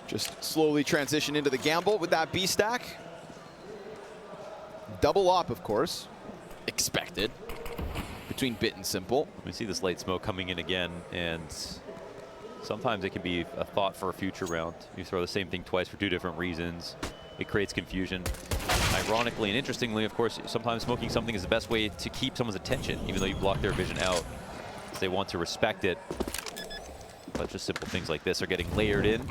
just slowly transition into the gamble with that B stack. Double op, of course. Expected. Between Bit and Simple. We see this late smoke coming in again, and sometimes it can be a thought for a future round. You throw the same thing twice for 2 different reasons. It creates confusion. Ironically and interestingly, of course, sometimes smoking something is the best way to keep someone's attention, even though you block their vision out, because they want to respect it. But just simple things like this are getting layered in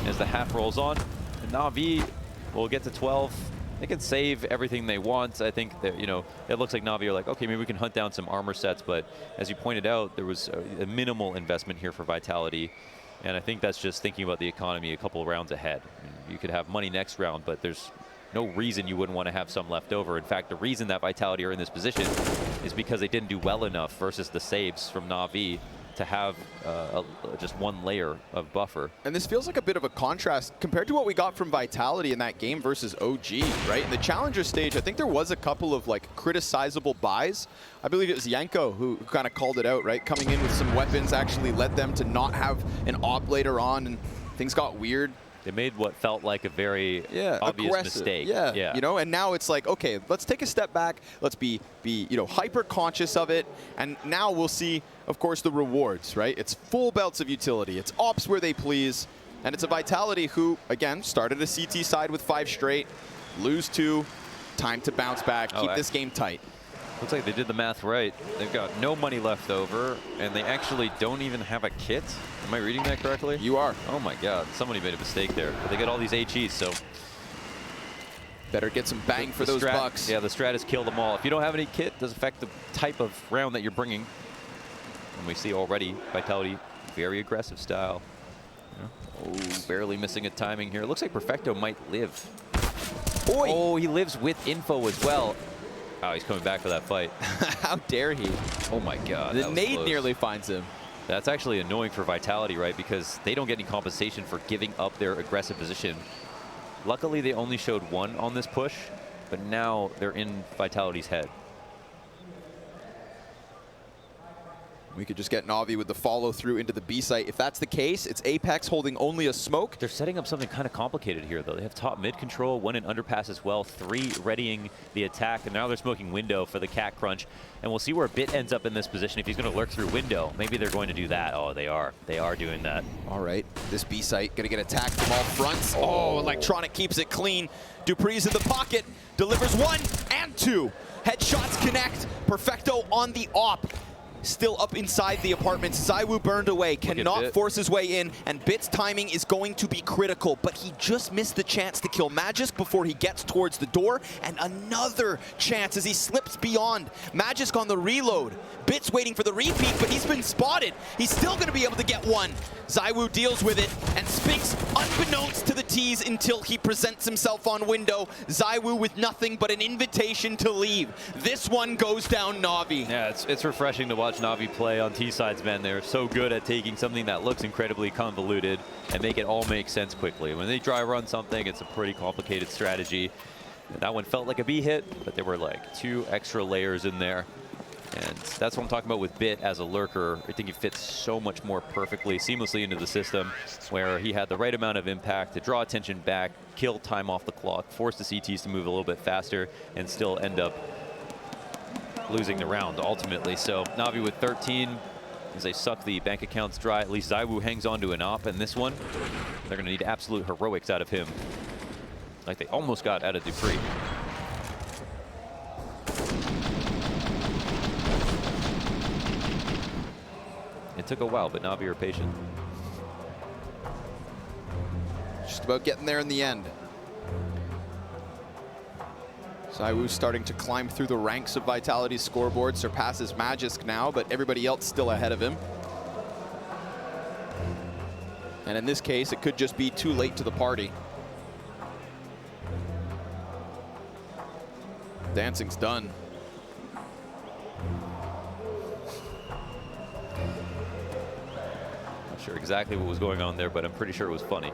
as the half rolls on. And NaVi will get to 12. They can save everything they want. I think that, you know, it looks like NaVi are like, okay, maybe we can hunt down some armor sets, but as you pointed out, there was a minimal investment here for Vitality, and I think that's just thinking about the economy a couple of rounds ahead. I mean, you could have money next round, but there's no reason you wouldn't want to have some left over. In fact, the reason that Vitality are in this position is because they didn't do well enough versus the saves from NaVi to have just 1 layer of buffer. And this feels like a bit of a contrast compared to what we got from Vitality in that game versus OG, right? In the Challenger stage, I think there was a couple of like criticizable buys. I believe it was Yanko who kind of called it out, right? Coming in with some weapons actually led them to not have an op later on, and things got weird. They made what felt like a very obvious mistake. Yeah, you know, and now it's like, okay, let's take a step back. Let's be you know, hyper conscious of it, and now we'll see, of course, the rewards, right? It's full belts of utility. It's ops where they please, and it's a Vitality who, again, started a CT side with 5 straight, lose 2, time to bounce back, keep this game tight. Looks like they did the math right. They've got no money left over, and they actually don't even have a kit. Am I reading that correctly? You are. Oh my God, somebody made a mistake there. But they get all these HEs, so. Better get some bang for those bucks. Yeah, the strat is kill them all. If you don't have any kit, it does affect the type of round that you're bringing. And we see already Vitality, very aggressive style. Oh, barely missing a timing here. It looks like Perfecto might live. Oy. Oh, he lives with info as well. Oh, he's coming back for that fight. How dare he? Oh my God. The nade nearly finds him. That's actually annoying for Vitality, right? Because they don't get any compensation for giving up their aggressive position. Luckily, they only showed 1 on this push, but now they're in Vitality's head. We could just get NaVi with the follow through into the B site. If that's the case, it's Apex holding only a smoke. They're setting up something kind of complicated here, though. They have top mid control, 1 in underpass as well, 3 readying the attack, and now they're smoking window for the cat crunch. And we'll see where Bit ends up in this position if he's going to lurk through window. Maybe they're going to do that. Oh, they are. They are doing that. All right, this B site gonna get attacked from all fronts. Oh, Electronic keeps it clean. Dupree's in the pocket, delivers 1 and 2. Headshots connect. Perfecto on the op. Still up inside the apartments. ZywOo burned away, cannot force his way in, and Bit's timing is going to be critical, but he just missed the chance to kill Magisk before he gets towards the door, and another chance as he slips beyond. Magisk on the reload. Bit's waiting for the repeat, but he's been spotted. He's still going to be able to get 1. ZywOo deals with it, and Spinks, unbeknownst to the T's until he presents himself on window, ZywOo with nothing but an invitation to leave. This one goes down NaVi. Yeah, it's refreshing to watch NaVi play on T-sides, man. They're so good at taking something that looks incredibly convoluted and make it all make sense quickly. When they dry run something, it's a pretty complicated strategy. And that one felt like a B hit, but there were like 2 extra layers in there. And that's what I'm talking about with Bit as a lurker. I think he fits so much more perfectly, seamlessly into the system, where he had the right amount of impact to draw attention back, kill time off the clock, force the CTs to move a little bit faster, and still end up losing the round ultimately. So NaVi with 13 as they suck the bank accounts dry. At least ZywOo hangs on to an op, and this one, they're going to need absolute heroics out of him. Like they almost got out of Dupree. It took a while, but NaVi are patient. Just about getting there in the end. ZywOo starting to climb through the ranks of Vitality's scoreboard, surpasses Magisk now, but everybody else still ahead of him. And in this case, it could just be too late to the party. Dancing's done. Not sure exactly what was going on there, but I'm pretty sure it was funny.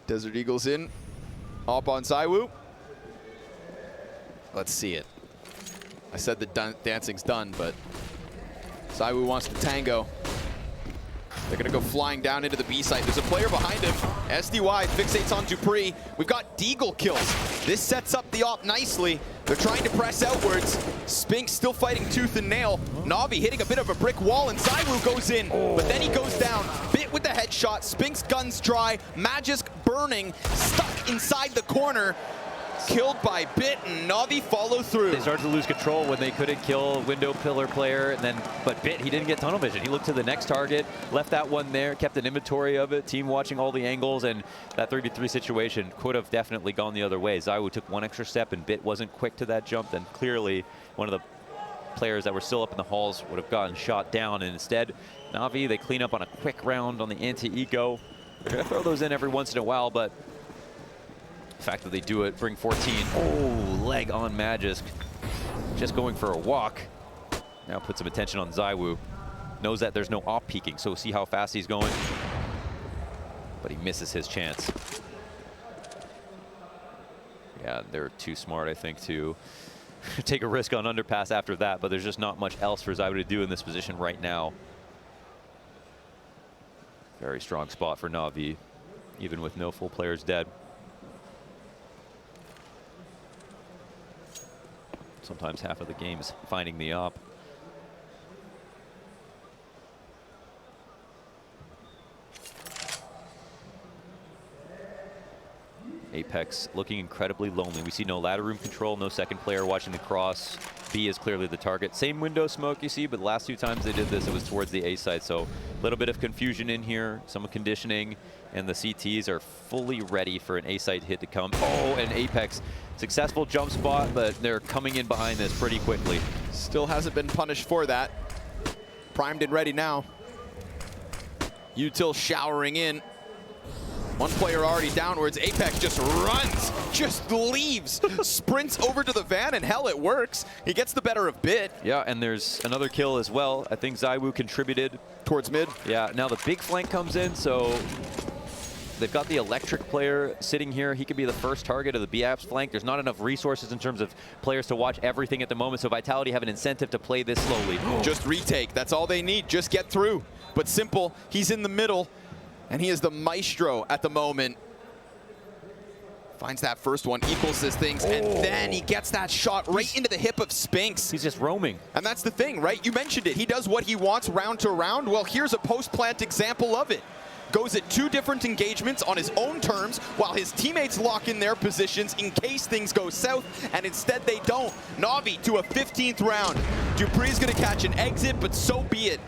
Desert Eagles in. Op on ZywOo. Let's see it. I said the dancing's done, but ZywOo wants to tango. They're going to go flying down into the B site. There's a player behind him. SDY fixates on Dupree. We've got Deagle kills. This sets up the op nicely. They're trying to press outwards. Spinks still fighting tooth and nail. NaVi hitting a bit of a brick wall, and ZywOo goes in, but then he goes down. Bit with the headshot. Spinks guns dry. Magisk burning, stuck inside the corner. Killed by Bit, and NaVi follow through. They started to lose control when they couldn't kill window pillar player, and then, but Bit, he didn't get tunnel vision. He looked to the next target, left that one there, kept an inventory of it, team watching all the angles, and that 3v3 situation could have definitely gone the other way. ZywOo took 1 extra step, and Bit wasn't quick to that jump, then clearly one of the players that were still up in the halls would have gotten shot down, and instead, NaVi, they clean up on a quick round on the anti-eco. They're gonna throw those in every once in a while, but the fact that they do it, bring 14. Oh, leg on Magisk. Just going for a walk. Now put some attention on ZywOo. Knows that there's no op peeking, so see how fast he's going. But he misses his chance. Yeah, they're too smart, I think, to take a risk on underpass after that, but there's just not much else for ZywOo to do in this position right now. Very strong spot for NaVi, even with no full players dead. Sometimes half of the game is finding the op. Apex looking incredibly lonely. We see no ladder room control, no second player watching the cross. B is clearly the target. Same window smoke you see, but the last 2 times they did this, it was towards the A side. So a little bit of confusion in here, some conditioning, and the CTs are fully ready for an A side hit to come. Oh, and Apex, successful jump spot, but they're coming in behind this pretty quickly. Still hasn't been punished for that. Primed and ready now. Util showering in. 1 player already downwards. Apex just runs, just leaves, sprints over to the van, and hell, it works. He gets the better of Bit. Yeah, and there's another kill as well. I think ZywOo contributed. Towards mid. Yeah, now the big flank comes in, so They've got the electric player sitting here. He could be the first target of the BAP's flank. There's not enough resources in terms of players to watch everything at the moment, so Vitality have an incentive to play this slowly. Just retake. That's all they need. Just get through. But Simple, he's in the middle, and he is the maestro at the moment. Finds that first one, equals his things, and then he gets that shot right into the hip of Spinks. He's just roaming. And that's the thing, right? You mentioned it. He does what he wants round to round. Well, here's a post-plant example of it. Goes at 2 different engagements on his own terms while his teammates lock in their positions in case things go south, and instead they don't. NaVi to a 15th round. Dupree's going to catch an exit, but so be it.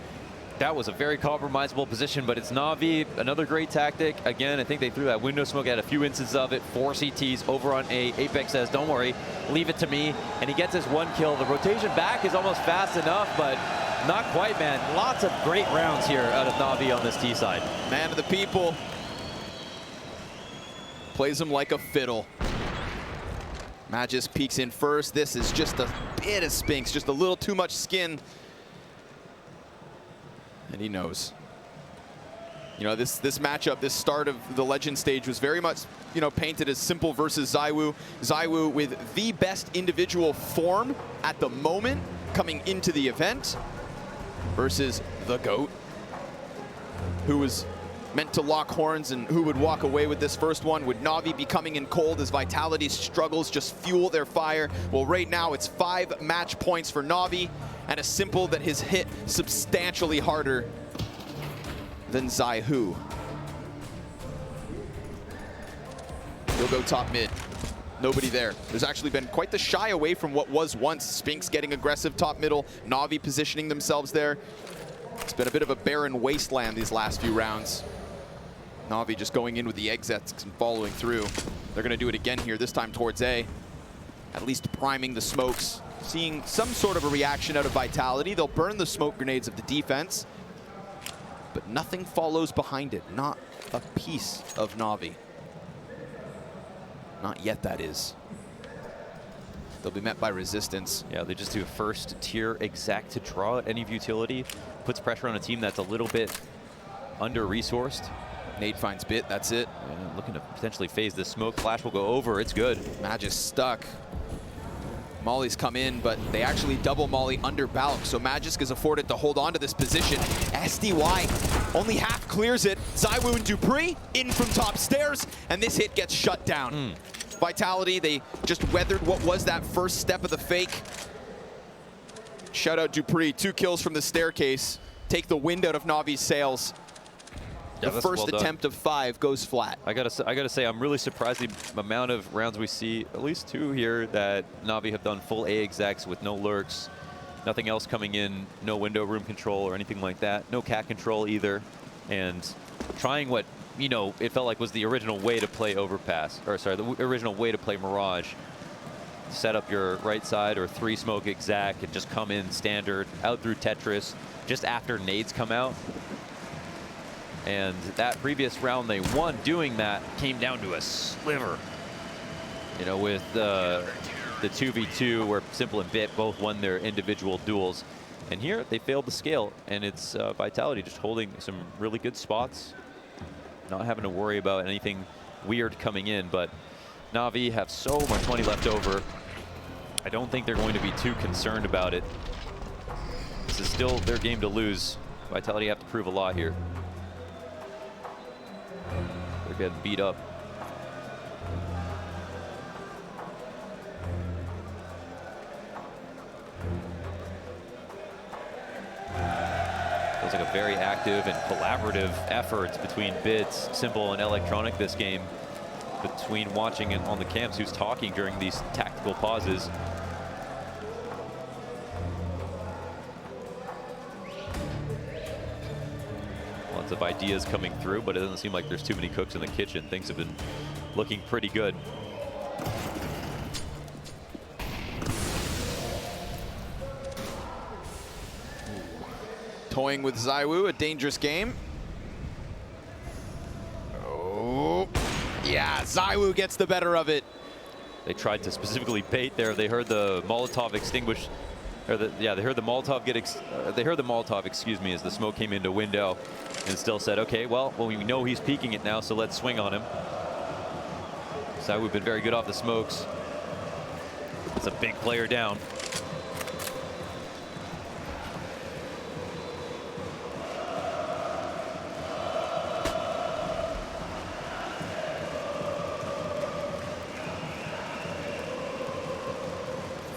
That was a very compromisable position, but it's NaVi, another great tactic. Again, I think they threw that window smoke, had a few instances of it, 4 CTs over on A. Apex says, don't worry, leave it to me, and he gets his 1 kill. The rotation back is almost fast enough, but not quite, man. Lots of great rounds here out of NaVi on this T side. Man of the people. Plays him like a fiddle. Magis peeks in first. This is just a bit of Spinks, just a little too much skin. And he knows. You know, this matchup, this start of the Legend stage was very much, you know, painted as Simple versus ZywOo. ZywOo with the best individual form at the moment coming into the event versus the GOAT, who was meant to lock horns and who would walk away with this first one. Would NaVi be coming in cold as Vitality's struggles just fuel their fire? Well, right now it's 5 match points for NaVi and a Simple that has hit substantially harder than ZywOo. He'll go top mid. Nobody there. There's actually been quite the shy away from what was once. Spinks getting aggressive top middle. NaVi positioning themselves there. It's been a bit of a barren wasteland these last few rounds. NaVi just going in with the exits and following through. They're going to do it again here, this time towards A. At least priming the smokes. Seeing some sort of a reaction out of Vitality. They'll burn the smoke grenades of the defense. But nothing follows behind it. Not a piece of NaVi. Not yet, that is. They'll be met by resistance. Yeah, they just do a first tier exact to draw at any utility. Puts pressure on a team that's a little bit under-resourced. Nade finds Bit, that's it. Yeah, looking to potentially phase the smoke. Flash will go over, it's good. Magis stuck. Molly's come in, but they actually double Molly under Balk, so Magisk is afforded to hold on to this position. SDY only half clears it. ZywOo and Dupree in from top stairs, and this hit gets shut down. Vitality, they just weathered what was that first step of the fake. Shout out Dupree, 2 kills from the staircase. Take the wind out of Navi's sails. Yeah, the first attempt of 5 goes flat. I gotta say, I'm really surprised the amount of rounds we see, at least 2 here, that NaVi have done full A execs with no lurks, nothing else coming in, no window room control or anything like that, no cat control either, and trying what, you know, it felt like was the original way to play Overpass, or sorry, the original way to play Mirage. Set up your right side or 3 smoke exec and just come in standard, out through Tetris, just after nades come out. And that previous round they won doing that came down to a sliver. You know, with the 2v2 where Simple and Bit both won their individual duels. And here they failed to scale, and it's Vitality just holding some really good spots. Not having to worry about anything weird coming in, but NaVi have so much money left over. I don't think they're going to be too concerned about it. This is still their game to lose. Vitality have to prove a lot here. They're getting beat up. Feels like a very active and collaborative effort between Bits, Simple, and Electronic this game. Between watching it on the cams, who's talking during these tactical pauses. Lots of ideas coming through, but it doesn't seem like there's too many cooks in the kitchen. Things have been looking pretty good. Toying with ZywOo, a dangerous game. Oh, yeah, ZywOo gets the better of it. They tried to specifically bait there. They heard the Molotov extinguish, Or they heard the Molotov they heard the Molotov, excuse me, as the smoke came into window, and still said, okay, well, we know he's peeking it now, so let's swing on him. So we've been very good off the smokes. It's a big player down.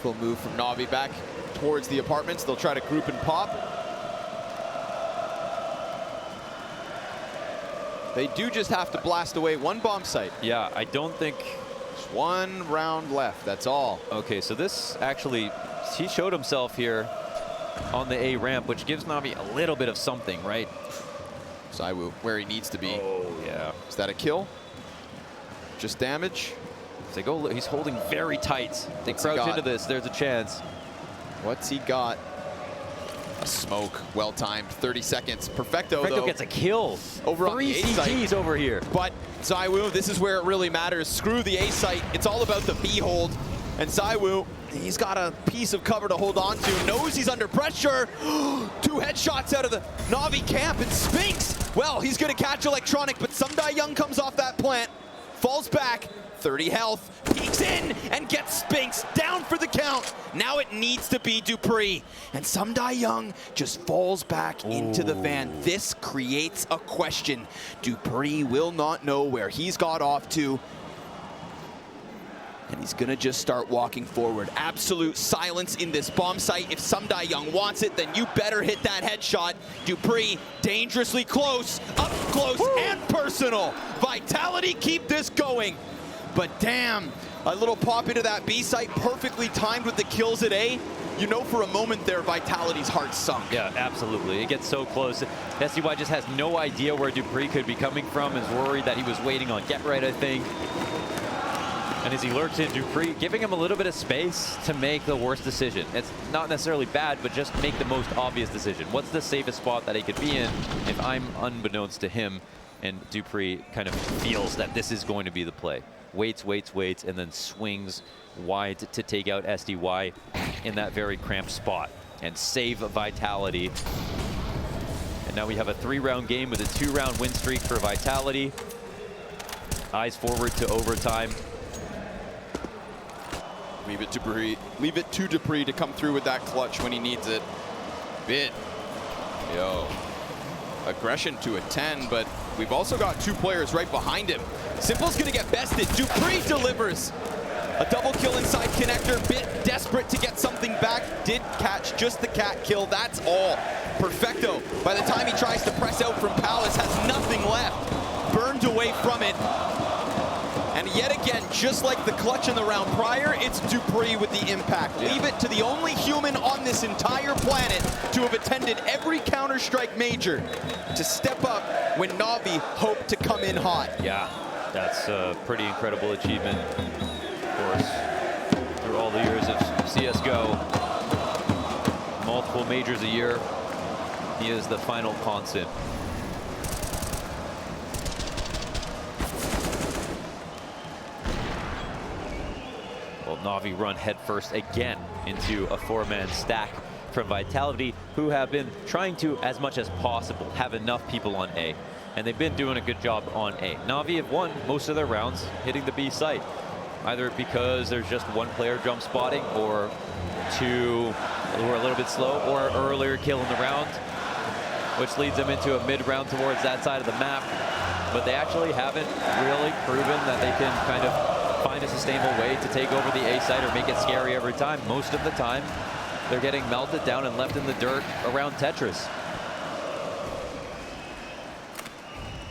Full move from NaVi back towards the apartments. They'll try to group and pop. They do just have to blast away one bomb site. Yeah, I don't think... Just one round left, that's all. Okay, so this actually, he showed himself here on the A ramp, which gives NaVi a little bit of something, right? ZywOo where he needs to be. Oh, yeah. Is that a kill? Just damage? They go, he's holding very tight. They crouch into this, there's a chance. What's he got? A smoke, well timed, 30 seconds. Perfecto though. Gets a kill. Over on the A site. 3 CGs over here. But ZywOo, this is where it really matters. Screw the A site. It's all about the B hold. And ZywOo, he's got a piece of cover to hold on to. Knows he's under pressure. 2 headshots out of the NaVi camp. And Spinks, well, he's going to catch Electronic, but Young comes off that plant. Falls back. 30 health, peeks in and gets Spinks down for the count. Now it needs to be dupreeh. And Young just falls back into the van. This creates a question. dupreeh will not know where he's got off to. And he's gonna just start walking forward. Absolute silence in this bomb site. If Young wants it, then you better hit that headshot. dupreeh dangerously close, up close and personal. Vitality keep this going. But damn, a little pop into that B site, perfectly timed with the kills at A. You know for a moment there, Vitality's heart sunk. Yeah, absolutely. It gets so close. SDY just has no idea where dupreeh could be coming from, is worried that he was waiting on Get Right, I think. And as he lurks in, dupreeh giving him a little bit of space to make the worst decision. It's not necessarily bad, but just make the most obvious decision. What's the safest spot that he could be in if I'm unbeknownst to him? And dupreeh kind of feels that this is going to be the play. Waits, and then swings wide to take out SDY in that very cramped spot and save Vitality. And now we have a 3-round game with a 2-round win streak for Vitality. Eyes forward to overtime. Leave it to dupreeh to come through with that clutch when he needs it. Bit. Yo. Aggression to a 10, but we've also got 2 players right behind him. Simple's gonna get bested. dupreeh delivers a double kill inside connector. Bit desperate to get something back. Did catch just the cat kill, that's all. Perfecto, by the time he tries to press out from Palace, has nothing left. Burned away from it. And yet again, just like the clutch in the round prior, it's dupreeh with the impact. Yeah. Leave it to the only human on this entire planet to have attended every Counter-Strike major to step up when NaVi hoped to come in hot. Yeah, that's a pretty incredible achievement. Of course, through all the years of CSGO, multiple majors a year, he is the final constant. Well, NaVi run headfirst again into a 4-man stack from Vitality, who have been trying to, as much as possible, have enough people on A. And they've been doing a good job on A. NaVi have won most of their rounds hitting the B site, either because there's just 1 player jump spotting, or 2 who are a little bit slow, or an earlier kill in the round, which leads them into a mid-round towards that side of the map. But they actually haven't really proven that they can kind of find a sustainable way to take over the A site or make it scary every time. Most of the time, they're getting melted down and left in the dirt around Tetris.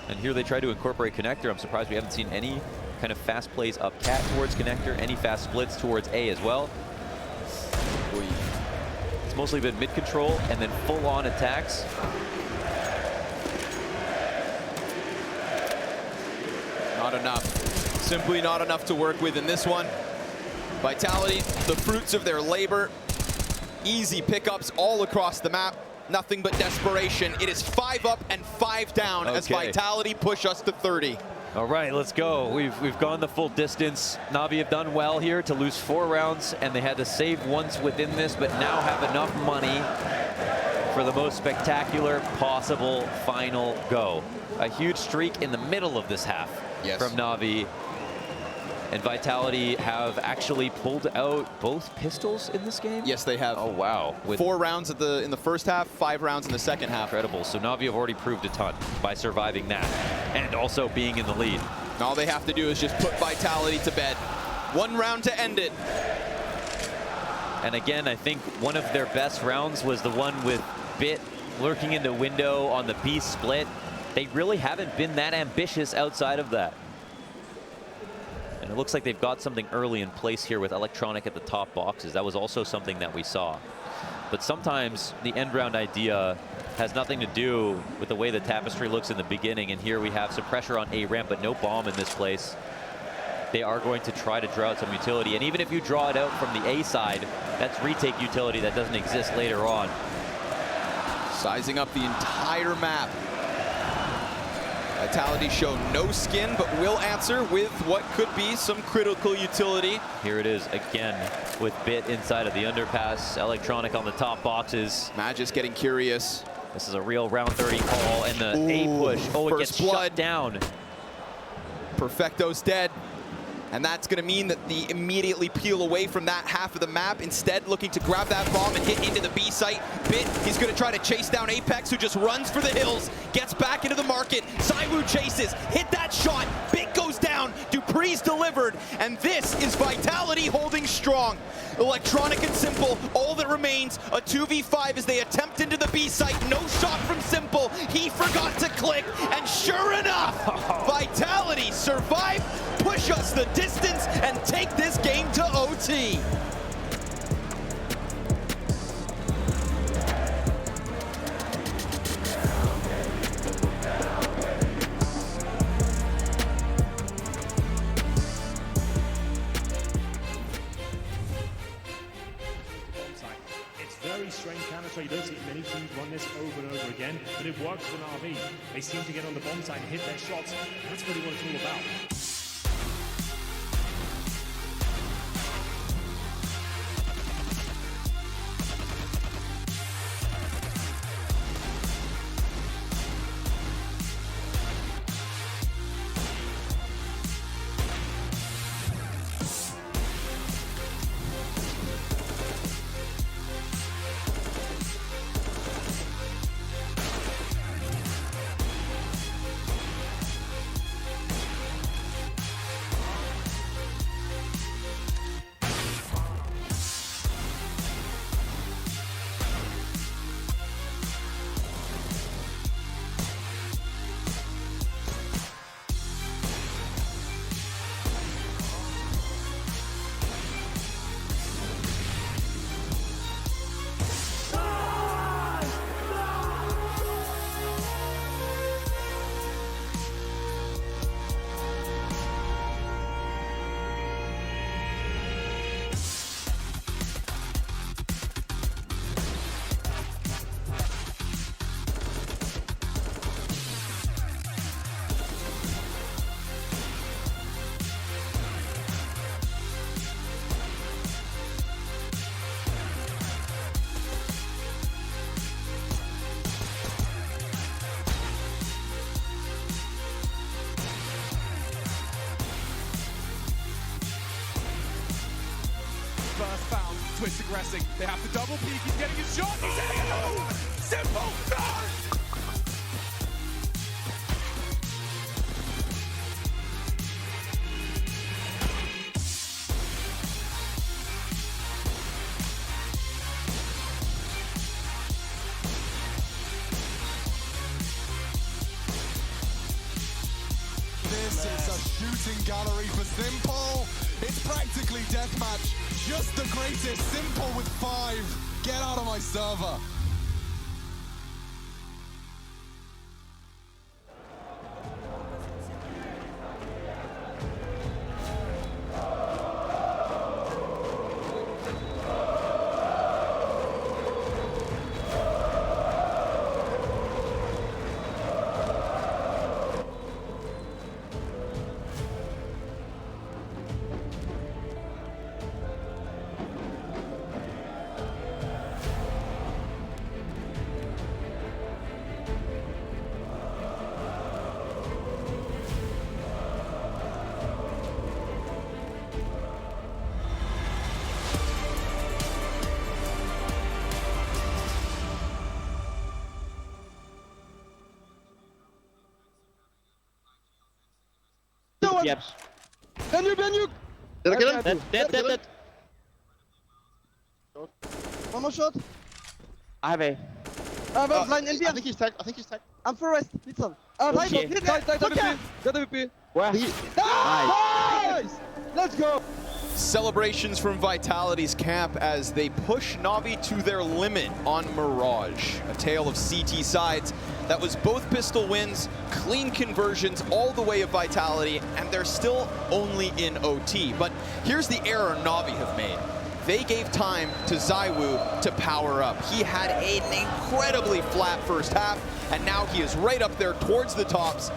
And here they try to incorporate connector. I'm surprised we haven't seen any kind of fast plays up cat towards connector, any fast splits towards A as well. It's mostly been mid control and then full-on attacks. Not enough. Simply not enough to work with in this one. Vitality, the fruits of their labor. Easy pickups all across the map. Nothing but desperation. It is 5 up and 5 down as Vitality push us to 30. All right, let's go. We've gone the full distance. NaVi have done well here to lose 4 rounds, and they had to save once within this, but now have enough money for the most spectacular possible final go. A huge streak in the middle of this half from NaVi. And Vitality have actually pulled out both pistols in this game? Yes, they have. Oh, wow. With 4 rounds in the first half, 5 rounds in the second half. Incredible. So NaVi have already proved a ton by surviving that and also being in the lead. All they have to do is just put Vitality to bed. 1 round to end it. And again, I think one of their best rounds was the one with Bit lurking in the window on the B split. They really haven't been that ambitious outside of that. And it looks like they've got something early in place here with Electronic at the top boxes. That was also something that we saw. But sometimes the end round idea has nothing to do with the way the tapestry looks in the beginning. And here we have some pressure on A ramp, but no bomb in this place. They are going to try to draw out some utility. And even if you draw it out from the A side, that's retake utility that doesn't exist later on. Sizing up the entire map. Vitality show no skin, but will answer with what could be some critical utility. Here it is again with Bit inside of the underpass, Electronic on the top boxes. Magis getting curious. This is a real round 30 call, and the A push. Oh, it gets shut down. Perfecto's dead. And that's going to mean that they immediately peel away from that half of the map, instead looking to grab that bomb and hit into the B site. Bit, he's going to try to chase down Apex, who just runs for the hills, gets back into the market. Saiwu chases, hit that shot, Bit goes down, Dupree's delivered, and this is Vitality holding strong. Electronic and Simple, all that remains, a 2v5 as they attempt into the B site. No shot from Simple, he forgot to click, and sure enough, Vitality survive, push us the distance, and take this game to OT. It's very strange counter, you don't see many teams run this over and over again, but it works for NaVi. They seem to get on the bomb side and hit their shots. That's really what it's all about. First found, Twist aggressing. They have to double peek. He's getting his shot. He's hitting another one. Simple. No! This is a shooting gallery for Simple. It's practically deathmatch. Just the greatest. Simple with 5. Get out of my server. Yaps. Behind you! Did I kill him? Dead. One more shot. I have a. Blind NBR. I think he's tagged. I'm forest. Hit some. Okay. Tight, okay. Got MVP. Where? Nice! Let's go! Celebrations from Vitality's camp as they push NaVi to their limit on Mirage. A tale of CT sides that was both pistol wins, clean conversions all the way of Vitality, and they're still only in OT. But here's the error NaVi have made. They gave time to ZywOo to power up. He had an incredibly flat first half, and now he is right up there towards the tops,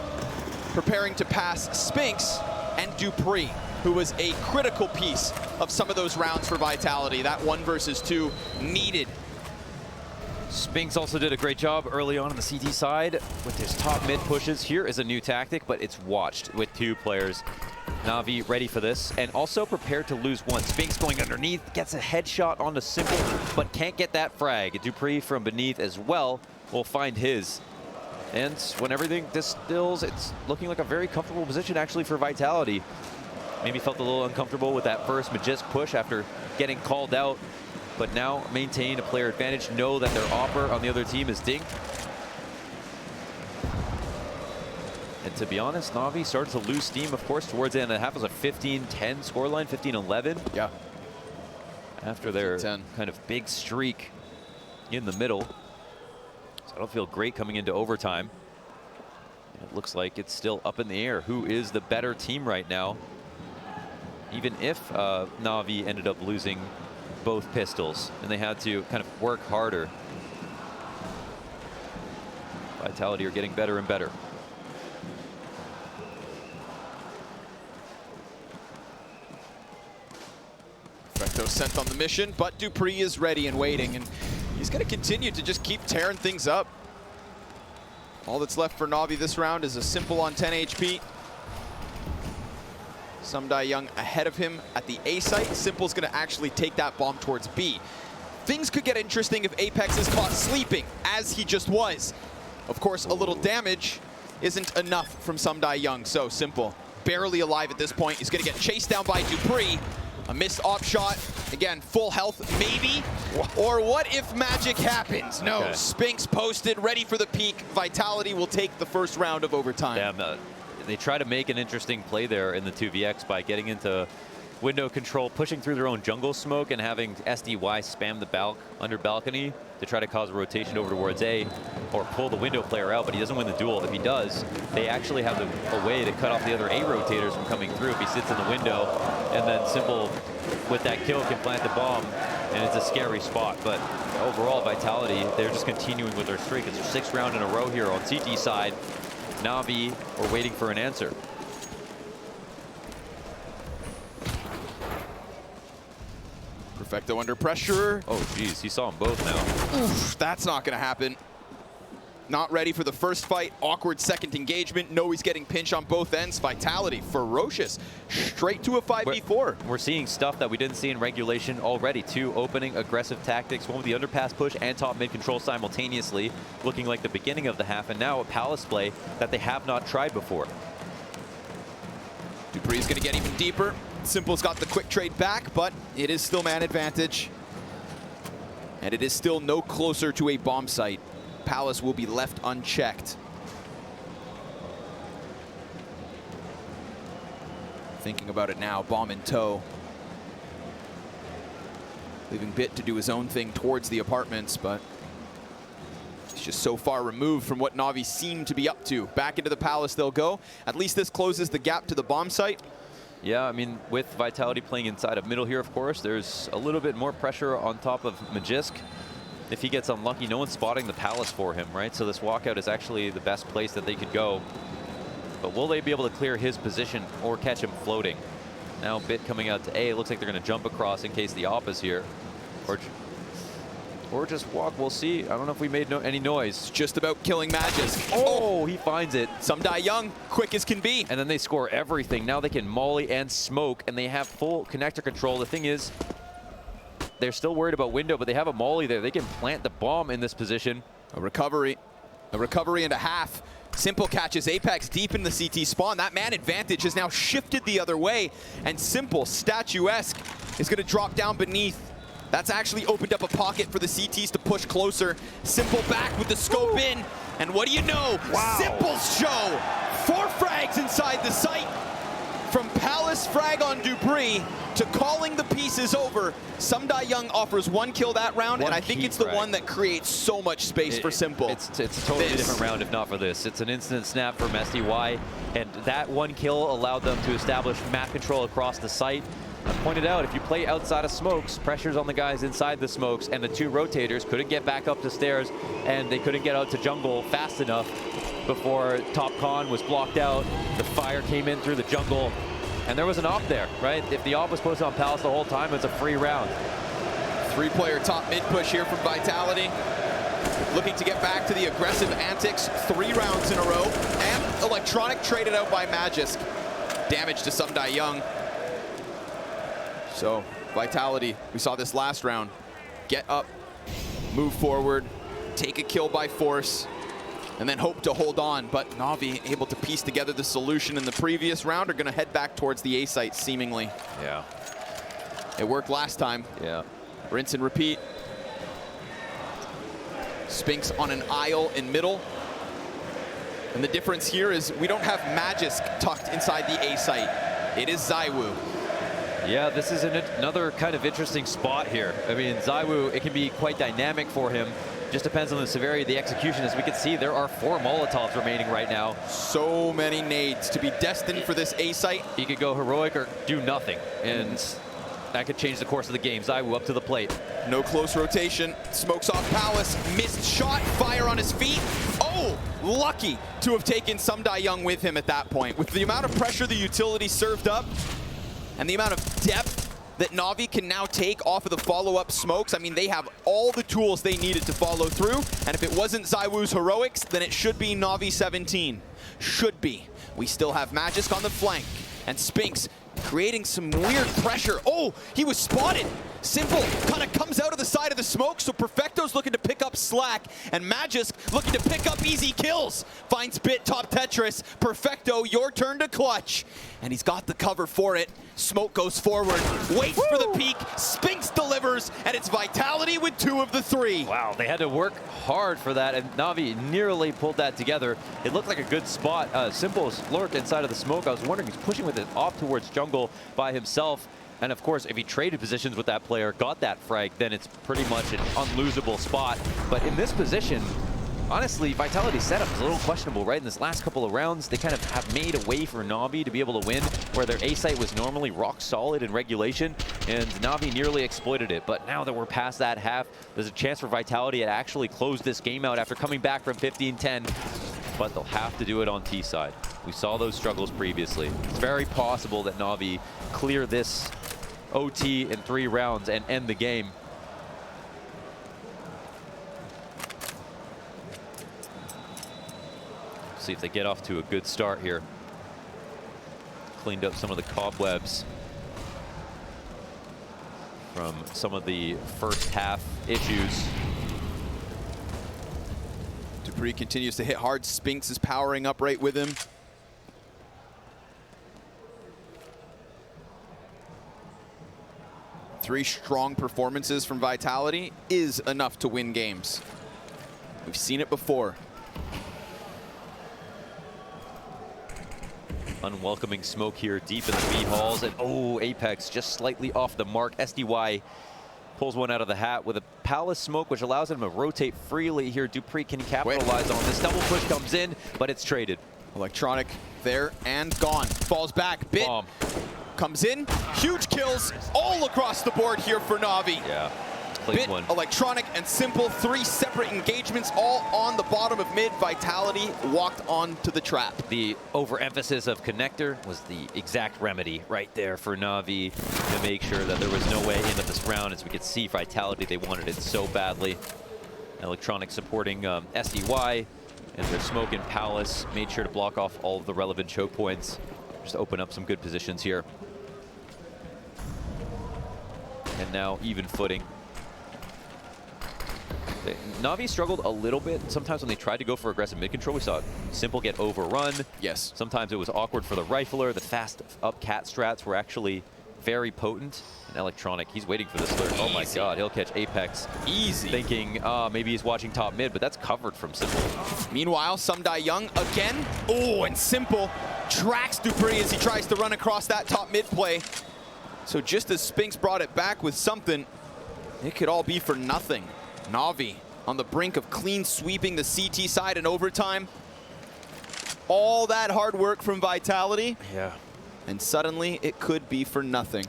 preparing to pass Spinks and Dupree, who was a critical piece of some of those rounds for Vitality. That 1 versus 2 needed. Spinks also did a great job early on the CT side with his top mid pushes. Here is a new tactic, but it's watched with 2 players. NaVi ready for this and also prepared to lose one. Spinks going underneath, gets a headshot onto Simple, but can't get that frag. Dupree from beneath as well will find his. And when everything distills, it's looking like a very comfortable position actually for Vitality. Maybe felt a little uncomfortable with that first Magisk push after getting called out, but now maintain a player advantage, know that their offer on the other team is dinked. And to be honest, NaVi started to lose steam, of course, towards the end of the half. It was a 15-10 scoreline, 15-11. Yeah. After their kind of big streak in the middle. So I don't feel great coming into overtime. And it looks like it's still up in the air. Who is the better team right now? Even if NaVi ended up losing both pistols and they had to kind of work harder. Vitality are getting better and better. Perfecto sent on the mission, but Dupree is ready and waiting, and he's going to continue to just keep tearing things up. All that's left for NaVi this round is a Simple on 10 HP. Young ahead of him at the A site. Simple's going to actually take that bomb towards B. Things could get interesting if Apex is caught sleeping, as he just was. Of course, a little damage isn't enough from Young, so Simple barely alive at this point. He's going to get chased down by Dupree. A missed op shot. Again, full health, maybe. Or what if magic happens? No, okay. Spinks posted, ready for the peak. Vitality will take the first round of overtime. Damn, they try to make an interesting play there in the 2vx by getting into window control, pushing through their own jungle smoke, and having SDY spam the under balcony to try to cause a rotation over towards A, or pull the window player out, but he doesn't win the duel. If he does, they actually have a way to cut off the other A rotators from coming through if he sits in the window, and then Simple with that kill can plant the bomb, and it's a scary spot. But overall, Vitality, they're just continuing with their streak. It's their 6th round in a row here on CT side. NaVi are waiting for an answer. Perfecto under pressure. Oh, geez, he saw them both now. Oof, that's not going to happen. Not ready for the first fight. Awkward second engagement. No, he's getting pinched on both ends. Vitality, ferocious. Straight to a 5v4. We're seeing stuff that we didn't see in regulation already. 2 opening aggressive tactics. One with the underpass push and top mid control simultaneously, looking like the beginning of the half. And now a Palace play that they have not tried before. Dupree's going to get even deeper. Simple's got the quick trade back, but it is still man advantage. And it is still no closer to a bomb site. Palace will be left unchecked. Thinking about it now, bomb in tow. Leaving Bit to do his own thing towards the apartments, but it's just so far removed from what NaVi seem to be up to. Back into the Palace they'll go. At least this closes the gap to the bomb site. Yeah, I mean, with Vitality playing inside of middle here, of course, there's a little bit more pressure on top of Magisk. If he gets unlucky, no one's spotting the Palace for him, right? So this walkout is actually the best place that they could go. But will they be able to clear his position or catch him floating? Now Bit coming out to A. It looks like they're going to jump across in case the op is here. Or just walk. We'll see. I don't know if we made any noise. It's just about killing Magisk. Oh, he finds it. Young, quick as can be. And then they score everything. Now they can molly and smoke, and they have full connector control. The thing is, they're still worried about window, but they have a molly there. They can plant the bomb in this position. A recovery and a half. Simple catches Apex deep in the CT spawn. That man advantage has now shifted the other way, and Simple, statuesque, is going to drop down beneath. That's actually opened up a pocket for the CTs to push closer. Simple back with the scope in, and what do you know? Wow. Simple's show. 4 frags inside the site. From Palace frag on Dupree to calling the pieces over, Sumdai Young offers 1 kill that round, and I think it's the one that creates so much space for Simple. It's a totally different round if not for this. It's an instant snap from SDY, and that 1 kill allowed them to establish map control across the site. I pointed out, if you play outside of smokes, pressure's on the guys inside the smokes, and the 2 rotators couldn't get back up the stairs, and they couldn't get out to jungle fast enough before Top Con was blocked out. The fire came in through the jungle, and there was an op there, right? If the op was posted on Palace the whole time, it's a free round. 3-player top mid push here from Vitality. Looking to get back to the aggressive antics, 3 rounds in a row, and Electronic traded out by Magisk. Damage to Sumdai Young. So, Vitality, we saw this last round. Get up, move forward, take a kill by force, and then hope to hold on. But NaVi, able to piece together the solution in the previous round, are going to head back towards the A site, seemingly. Yeah. It worked last time. Yeah. Rinse and repeat. Spinks on an aisle in middle. And the difference here is we don't have Magisk tucked inside the A site. It is ZywOo. Yeah, this is another kind of interesting spot here. I mean, ZywOo, it can be quite dynamic for him. Just depends on the severity of the execution. As we can see, there are 4 Molotovs remaining right now. So many nades to be destined for this A site. He could go heroic or do nothing, and that could change the course of the game. ZywOo up to the plate. No close rotation. Smokes off Palace. Missed shot. Fire on his feet. Oh, lucky to have taken Sumdai Young with him at that point. With the amount of pressure the utility served up, and the amount of depth that NaVi can now take off of the follow-up smokes, I mean, they have all the tools they needed to follow through. And if it wasn't ZywOo's heroics, then it should be Navi 17. Should be. We still have Magisk on the flank. And Spinks creating some weird pressure. Oh, he was spotted. Simple kind of comes out of the side of the smoke, so Perfecto's looking to pick up slack, and Magisk looking to pick up easy kills. Finds Bit top Tetris. Perfecto, your turn to clutch. And he's got the cover for it. Smoke goes forward, waits for the peak, Spinks delivers, and it's Vitality with 2 of the 3. Wow, they had to work hard for that, and NaVi nearly pulled that together. It looked like a good spot. Simple's lurked inside of the smoke. I was wondering, he's pushing with it off towards jungle by himself. And of course, if he traded positions with that player, got that frag, then it's pretty much an unlosable spot. But in this position, honestly, Vitality's setup is a little questionable, right? In this last couple of rounds, they kind of have made a way for NaVi to be able to win, where their A site was normally rock solid in regulation, and NaVi nearly exploited it. But now that we're past that half, there's a chance for Vitality to actually close this game out after coming back from 15-10. But they'll have to do it on T side. We saw those struggles previously. It's very possible that NaVi clear this OT in 3 rounds and end the game. See if they get off to a good start here. Cleaned up some of the cobwebs from some of the first half issues. Dupree continues to hit hard. Spinks is powering up right with him. Three strong performances from Vitality is enough to win games. We've seen it before. Unwelcoming smoke here deep in the B halls, and oh, Apex just slightly off the mark. SDY pulls one out of the hat with a Palace smoke, which allows him to rotate freely here. Dupree can capitalize on this. Double push comes in, but it's traded. Electronic there and gone. Falls back. Bit bomb comes in. Huge kills all across the board here for NaVi. Yeah. Bit, one. Electronic, and Simple. 3 separate engagements, all on the bottom of mid. Vitality walked onto the trap. The overemphasis of connector was the exact remedy right there for NaVi to make sure that there was no way into this round. As we could see, Vitality, they wanted it so badly. Electronic supporting SDY, and their smoke in Palace made sure to block off all of the relevant choke points. Just open up some good positions here. And now even footing. NaVi struggled a little bit. Sometimes when they tried to go for aggressive mid-control, we saw Simple get overrun. Yes. Sometimes it was awkward for the rifler. The fast up cat strats were actually very potent. And Electronic, he's waiting for this third. Oh my god, he'll catch Apex. Easy. Thinking, maybe he's watching top mid, but that's covered from Simple. Meanwhile, Sumdai Young again. Oh, and Simple tracks Dupree as he tries to run across that top mid play. So just as Spinks brought it back with something, it could all be for nothing. NaVi on the brink of clean sweeping the CT side in overtime. All that hard work from Vitality. Yeah. And suddenly it could be for nothing.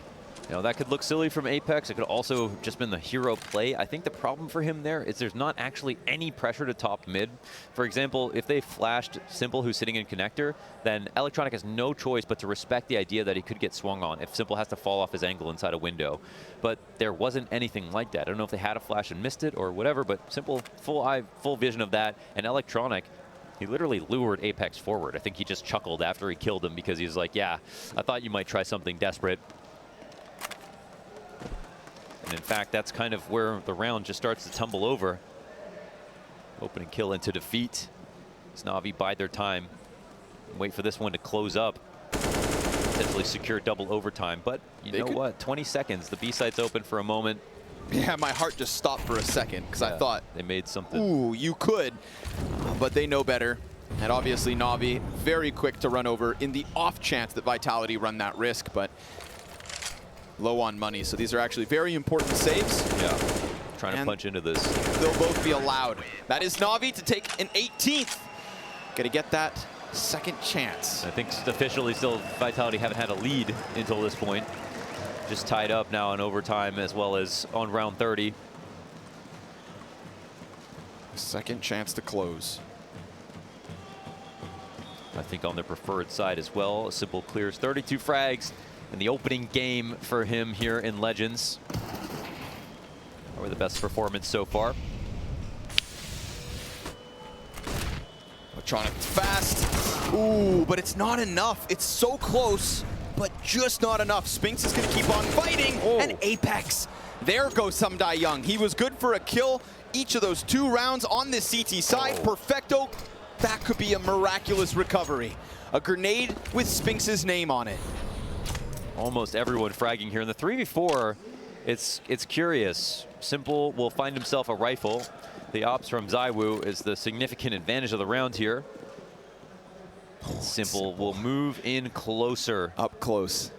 You know, that could look silly from Apex. It could also just been the hero play. I think the problem for him there is there's not actually any pressure to top mid. For example, if they flashed Simple, who's sitting in connector, then Electronic has no choice but to respect the idea that he could get swung on if Simple has to fall off his angle inside a window. But there wasn't anything like that. I don't know if they had a flash and missed it or whatever, but Simple, full vision of that. And Electronic, he literally lured Apex forward. I think he just chuckled after he killed him because he was like, yeah, I thought you might try something desperate. And in fact, that's kind of where the round just starts to tumble over. Opening kill into defeat. As NaVi bide their time and wait for this one to close up. Potentially secure double overtime. But you know what? 20 seconds. The B site's open for a moment. Yeah, my heart just stopped for a second because I thought they made something. Ooh, you could, but they know better. And obviously NaVi very quick to run over in the off chance that Vitality run that risk, but low on money. So these are actually very important saves. Yeah, trying to punch into this. They'll both be allowed. That is NaVi to take an 18th. Gonna get that second chance. I think officially still Vitality haven't had a lead until this point. Just tied up now in overtime as well as on round 30. Second chance to close. I think on their preferred side as well. Simple clears 32 frags in the opening game for him here in Legends. Probably the best performance so far. Electronic fast. Ooh, but it's not enough. It's so close, but just not enough. Spinks is going to keep on fighting, and Apex. There goes Sumdai Young. He was good for a kill each of those 2 rounds on this CT side. Perfecto. That could be a miraculous recovery. A grenade with Spinks's name on it. Almost everyone fragging here in the 3v4. It's curious. Simple will find himself a rifle. The ops from Zywoo is the significant advantage of the round here. Simple will move in closer. Up close.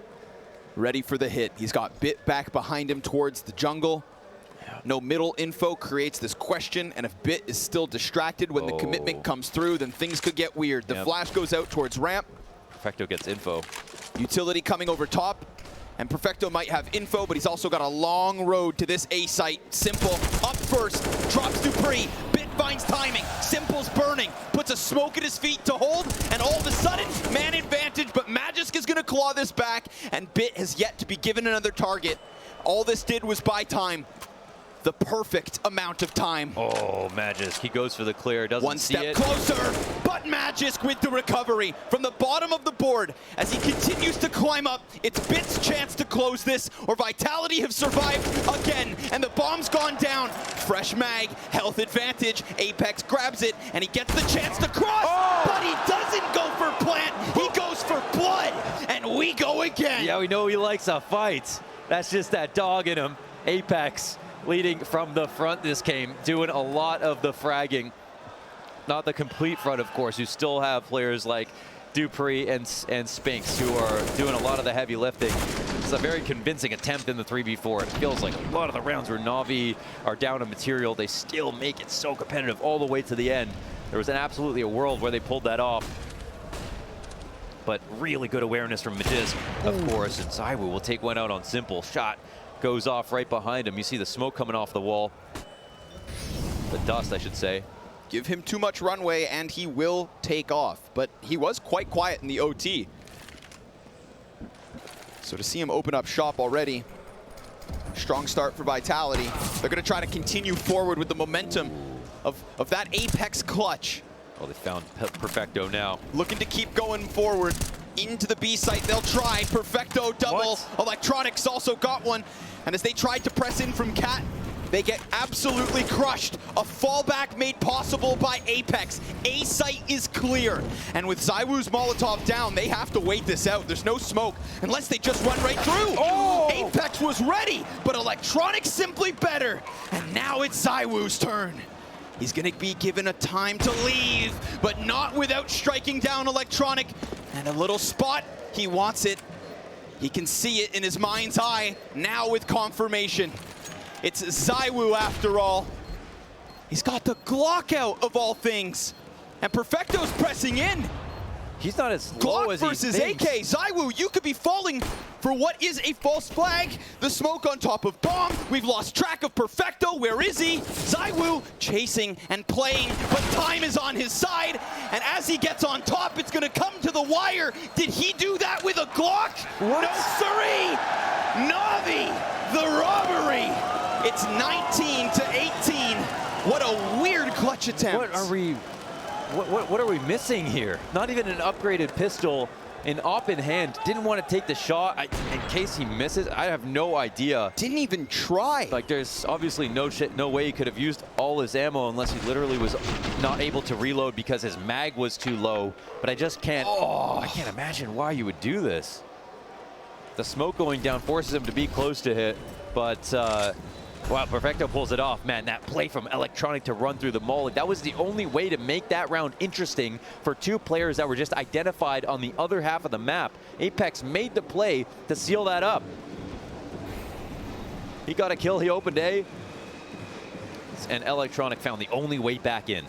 Ready for the hit. He's got Bit back behind him towards the jungle. No middle info creates this question, and if Bit is still distracted when the commitment comes through, then things could get weird. The flash goes out towards ramp. Perfecto gets info. Utility coming over top, and Perfecto might have info, but he's also got a long road to this A site. Simple up first, drops Dupree. Bit finds timing. Simple's burning, puts a smoke at his feet to hold, and all of a sudden, man advantage, but Magisk is gonna claw this back, and Bit has yet to be given another target. All this did was buy time. The perfect amount of time. Oh, Magisk, he goes for the clear, doesn't see it. One step closer, but Magisk with the recovery from the bottom of the board. As he continues to climb up, it's Bit's chance to close this, or Vitality have survived again, and the bomb's gone down. Fresh mag, health advantage, Apex grabs it, and he gets the chance to cross, but he doesn't go for plant, he goes for blood, and we go again. Yeah, we know he likes a fight. That's just that dog in him. Apex leading from the front this game, doing a lot of the fragging. Not the complete front, of course. You still have players like Dupree and Spinks who are doing a lot of the heavy lifting. It's a very convincing attempt in the 3v4. It feels like a lot of the rounds where NaVi are down on material, they still make it so competitive all the way to the end. There was absolutely a world where they pulled that off. But really good awareness from Magisk, of course, and Zywoo will take one out on Simple. Shot goes off right behind him. You see the smoke coming off the wall. The dust, I should say. Give him too much runway and he will take off. But he was quite quiet in the OT. So to see him open up shop already, strong start for Vitality. They're going to try to continue forward with the momentum of that Apex clutch. Well, they found Perfecto now. Looking to keep going forward into the B site. They'll try. Perfecto double. Electronics also got one. And as they tried to press in from Cat, They get absolutely crushed. A fallback made possible by Apex. A site is clear. And with ZywOo's Molotov down, they have to wait this out. There's no smoke unless they just run right through. Oh! Apex was ready, but Electronic simply better. And now it's ZywOo's turn. He's gonna be given a time to leave, but not without striking down Electronic. And a little spot, he wants it. He can see it in his mind's eye, now with confirmation. It's ZywOo after all. He's got the Glock out of all things. And Perfecto's pressing in. He's not as low Glock as he versus thinks. AK. ZywOo, you could be falling for what is a false flag. The smoke on top of Bomb. We've lost track of Perfecto. Where is he? ZywOo chasing and playing, but time is on his side. And as he gets on top, it's gonna come to the wire. Did he do that with a Glock? What? No, siree! NaVi, the robbery. It's 19 to 18. What a weird clutch attempt. What are we missing here? Not even an upgraded pistol, an op in hand. Didn't want to take the shot in case he misses. I have no idea. Didn't even try. Like, there's obviously no way he could have used all his ammo unless he literally was not able to reload because his mag was too low. But I just can't. I can't imagine why you would do this. The smoke going down forces him to be close to hit, but wow, Perfecto pulls it off. Man, that play from Electronic to run through the molly, that was the only way to make that round interesting for two players that were just identified on the other half of the map. Apex made the play to seal that up. He got a kill, he opened A, and Electronic found the only way back in.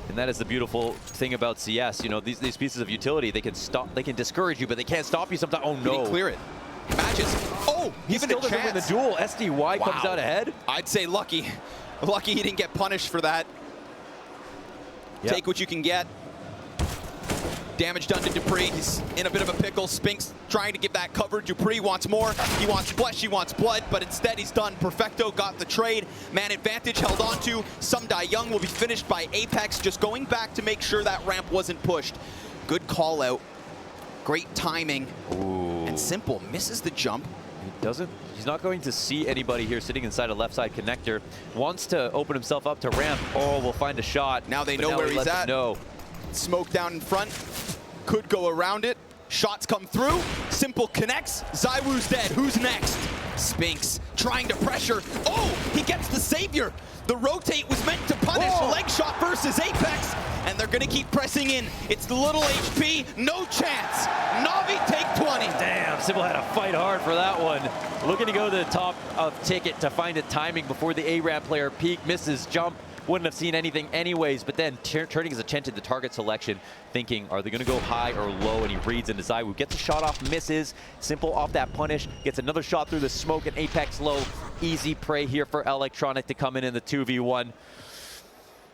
And that is the beautiful thing about CS. You know, these pieces of utility, they can stop, they can discourage you, but they can't stop you sometimes. Oh no. Did he clear it? Matches. Oh, he still doesn't win the duel. SDY comes out ahead. I'd say lucky. Lucky he didn't get punished for that. Yep. Take what you can get. Damage done to Dupree. He's in a bit of a pickle. Spinks trying to give that cover. Dupree wants more. He wants flesh, he wants blood, but instead he's done. Perfecto got the trade. Man advantage held on to. Sumdai Young will be finished by Apex, just going back to make sure that ramp wasn't pushed. Good call out. Great timing. Ooh. And Simple misses the jump. He's not going to see anybody here sitting inside a left side connector. Wants to open himself up to ramp. Oh, we'll find a shot. Now they know where he's at. No. Smoke down in front. Could go around it. Shots come through. Simple connects. ZywOo's dead. Who's next? Spinks trying to pressure. Oh, he gets the savior. The rotate was meant to punish. Whoa. Leg shot versus Apex. And they're going to keep pressing in. It's the little HP. No chance. NaVi take 20. Damn, Simple had to fight hard for that one. Looking to go to the top of ticket to find a timing before the A-Ramp player peak. Misses jump. Wouldn't have seen anything anyways, but then turning his attention to target selection, thinking, are they going to go high or low? And he reads into ZywOo. Gets a shot off, misses. Simple off that punish. Gets another shot through the smoke, and Apex low. Easy prey here for Electronic to come in the 2v1.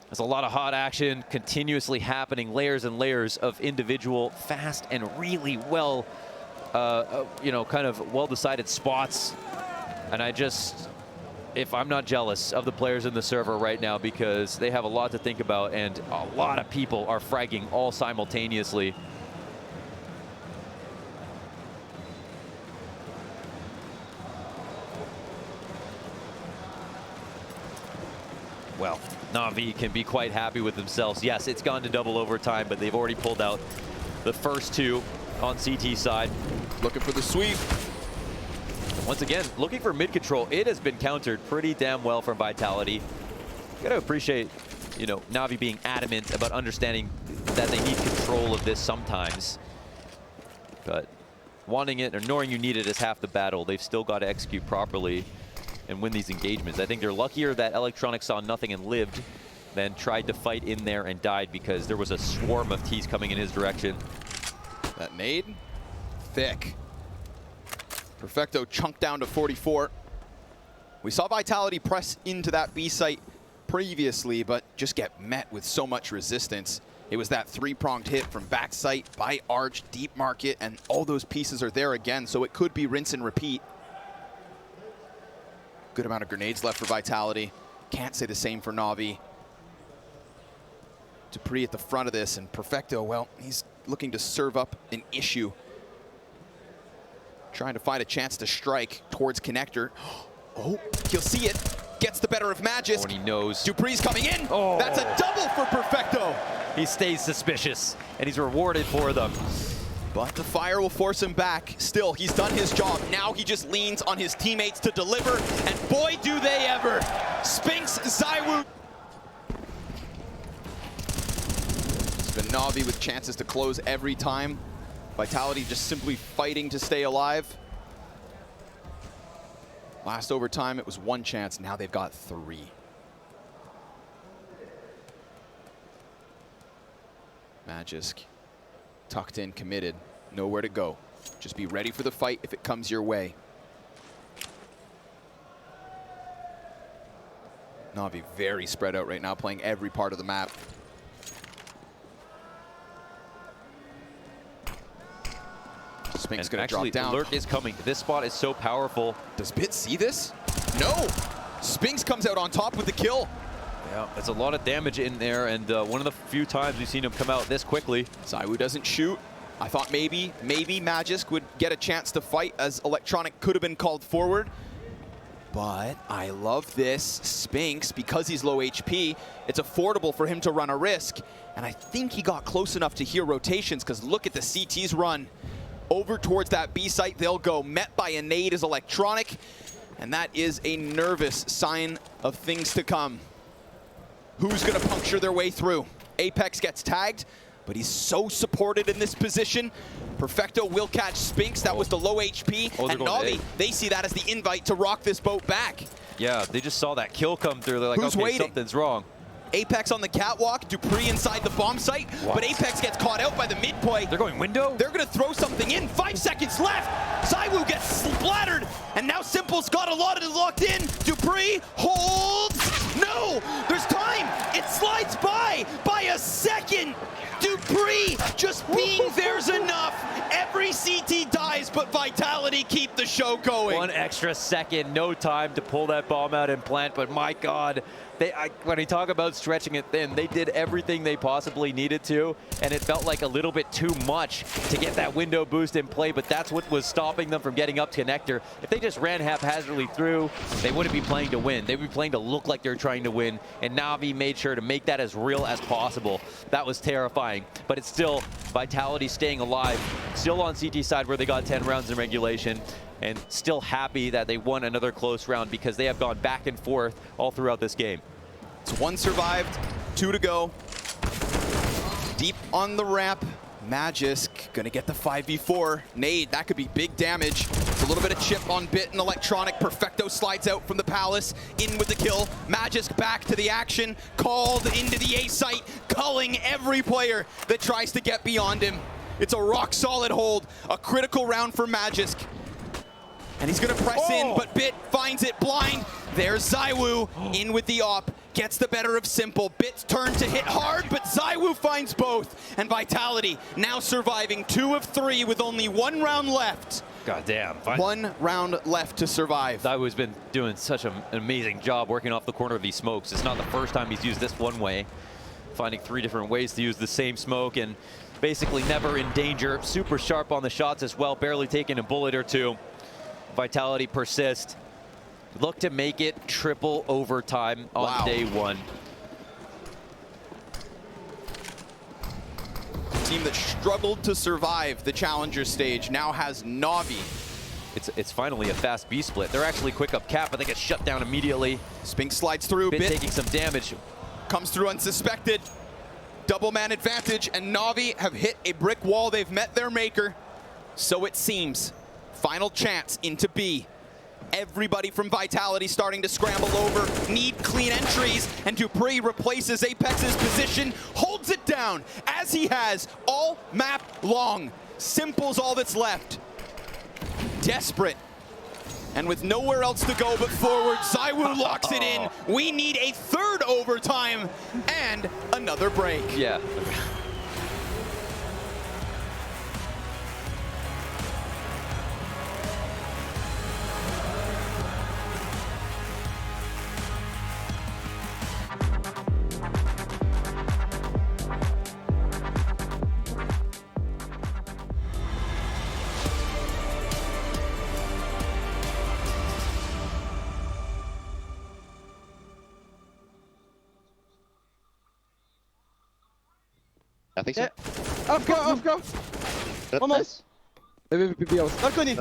There's a lot of hot action continuously happening. Layers and layers of individual, fast and really well, you know, kind of well-decided spots. And I just... if I'm not jealous of the players in the server right now, because they have a lot to think about and a lot of people are fragging all simultaneously. Well, NaVi can be quite happy with themselves. Yes, it's gone to double overtime, but they've already pulled out the first two on CT side. Looking for the sweep. Once again, looking for mid control. It has been countered pretty damn well from Vitality. Gotta appreciate, you know, NaVi being adamant about understanding that they need control of this sometimes. But wanting it or knowing you need it is half the battle. They've still got to execute properly and win these engagements. I think they're luckier that Electronic saw nothing and lived than tried to fight in there and died, because there was a swarm of T's coming in his direction. That nade, thick. Perfecto chunked down to 44. We saw Vitality press into that B site previously, but just get met with so much resistance. It was that three-pronged hit from back site by Arch, deep market, and all those pieces are there again, so it could be rinse and repeat. Good amount of grenades left for Vitality. Can't say the same for NaVi. Dupree at the front of this, and Perfecto, well, he's looking to serve up an issue. Trying to find a chance to strike towards connector. Oh, he'll see it. gets the better of Magisk. Oh, and he knows. Dupree's coming in. Oh. That's a double for Perfecto. He stays suspicious, and he's rewarded for them. But the fire will force him back. Still, he's done his job. Now he just leans on his teammates to deliver, and boy, do they ever. Spinks, ZywOo. It's been NaVi with chances to close every time. Vitality just simply fighting to stay alive. Last overtime, it was one chance. Now they've got 3. Magisk, tucked in, committed, nowhere to go. Just be ready for the fight if it comes your way. NaVi very spread out right now, playing every part of the map. Spink's gonna drop down. Alert is coming. This spot is so powerful. Does Bit see this? No! Spinks comes out on top with the kill. Yeah, it's a lot of damage in there, and one of the few times we've seen him come out this quickly. ZywOo doesn't shoot. I thought maybe Magisk would get a chance to fight, as Electronic could have been called forward. But I love this. Spinks, because he's low HP, it's affordable for him to run a risk. And I think he got close enough to hear rotations, because look at the CT's run. Over towards that B site they'll go. Met by a nade is Electronic, and that is a nervous sign of things to come. Who's gonna puncture their way through? Apex gets tagged, but he's so supported in this position. Perfecto will catch Spinks. That was the low HP, and NaVi, they see that as the invite to rock this boat back. Yeah, they just saw that kill come through. They're like, Who's okay, waiting? something's wrong. Apex on the catwalk, Dupree inside the bomb site, but Apex gets caught out by the mid-play. They're going window? They're gonna throw something in, 5 seconds left. ZywOo gets splattered, and now Simple's got a lot of it locked in. Dupree holds, no, there's time. It slides by a second. Dupree just being there's enough. Every CT dies, but Vitality keep the show going. 1 extra second, no time to pull that bomb out and plant, but my God, when you talk about stretching it thin, they did everything they possibly needed to, and it felt like a little bit too much to get that window boost in play, but that's what was stopping them from getting up to Connector. If they just ran haphazardly through, they wouldn't be playing to win. They would be playing to look like they're trying to win, and NaVi made sure to make that as real as possible. That was terrifying, but it's still Vitality staying alive, still on CT side where they got 10 rounds in regulation, and still happy that they won another close round because they have gone back and forth all throughout this game. It's 1 survived, 2 to go. Deep on the ramp, Magisk gonna get the 5v4. Nade, that could be big damage. It's a little bit of chip on Bit and Electronic. Perfecto slides out from the Palace, in with the kill. Magisk back to the action, called into the A site, culling every player that tries to get beyond him. It's a rock solid hold, a critical round for Magisk. And he's gonna press in, but Bit finds it blind. There's ZywOo in with the op, gets the better of Simple. Bit's turn to hit hard, but ZywOo finds both. And Vitality now surviving 2 of 3 with only 1 round left. God damn. 1 round left to survive. ZywOo's been doing such an amazing job working off the corner of these smokes. It's not the first time he's used this one way. Finding 3 different ways to use the same smoke and basically never in danger. Super sharp on the shots as well, barely taking a bullet or 2. Vitality persist. Look to make it triple overtime on day 1. Team that struggled to survive the Challenger stage now has NaVi. It's finally a fast B split. They're actually quick up cap, but they get shut down immediately. Spinks slides through. Bit taking some damage. Comes through unsuspected. Double man advantage, and NaVi have hit a brick wall. They've met their maker. So it seems. Final chance into B. Everybody from Vitality starting to scramble over, need clean entries, and Dupree replaces Apex's position, holds it down, as he has all map long. Simple's all that's left. Desperate, and with nowhere else to go but forward, ZywOo locks it in. We need a 3rd overtime and another break. Yeah. think so. Off go. One more. Nice. Maybe PBL. Balcony.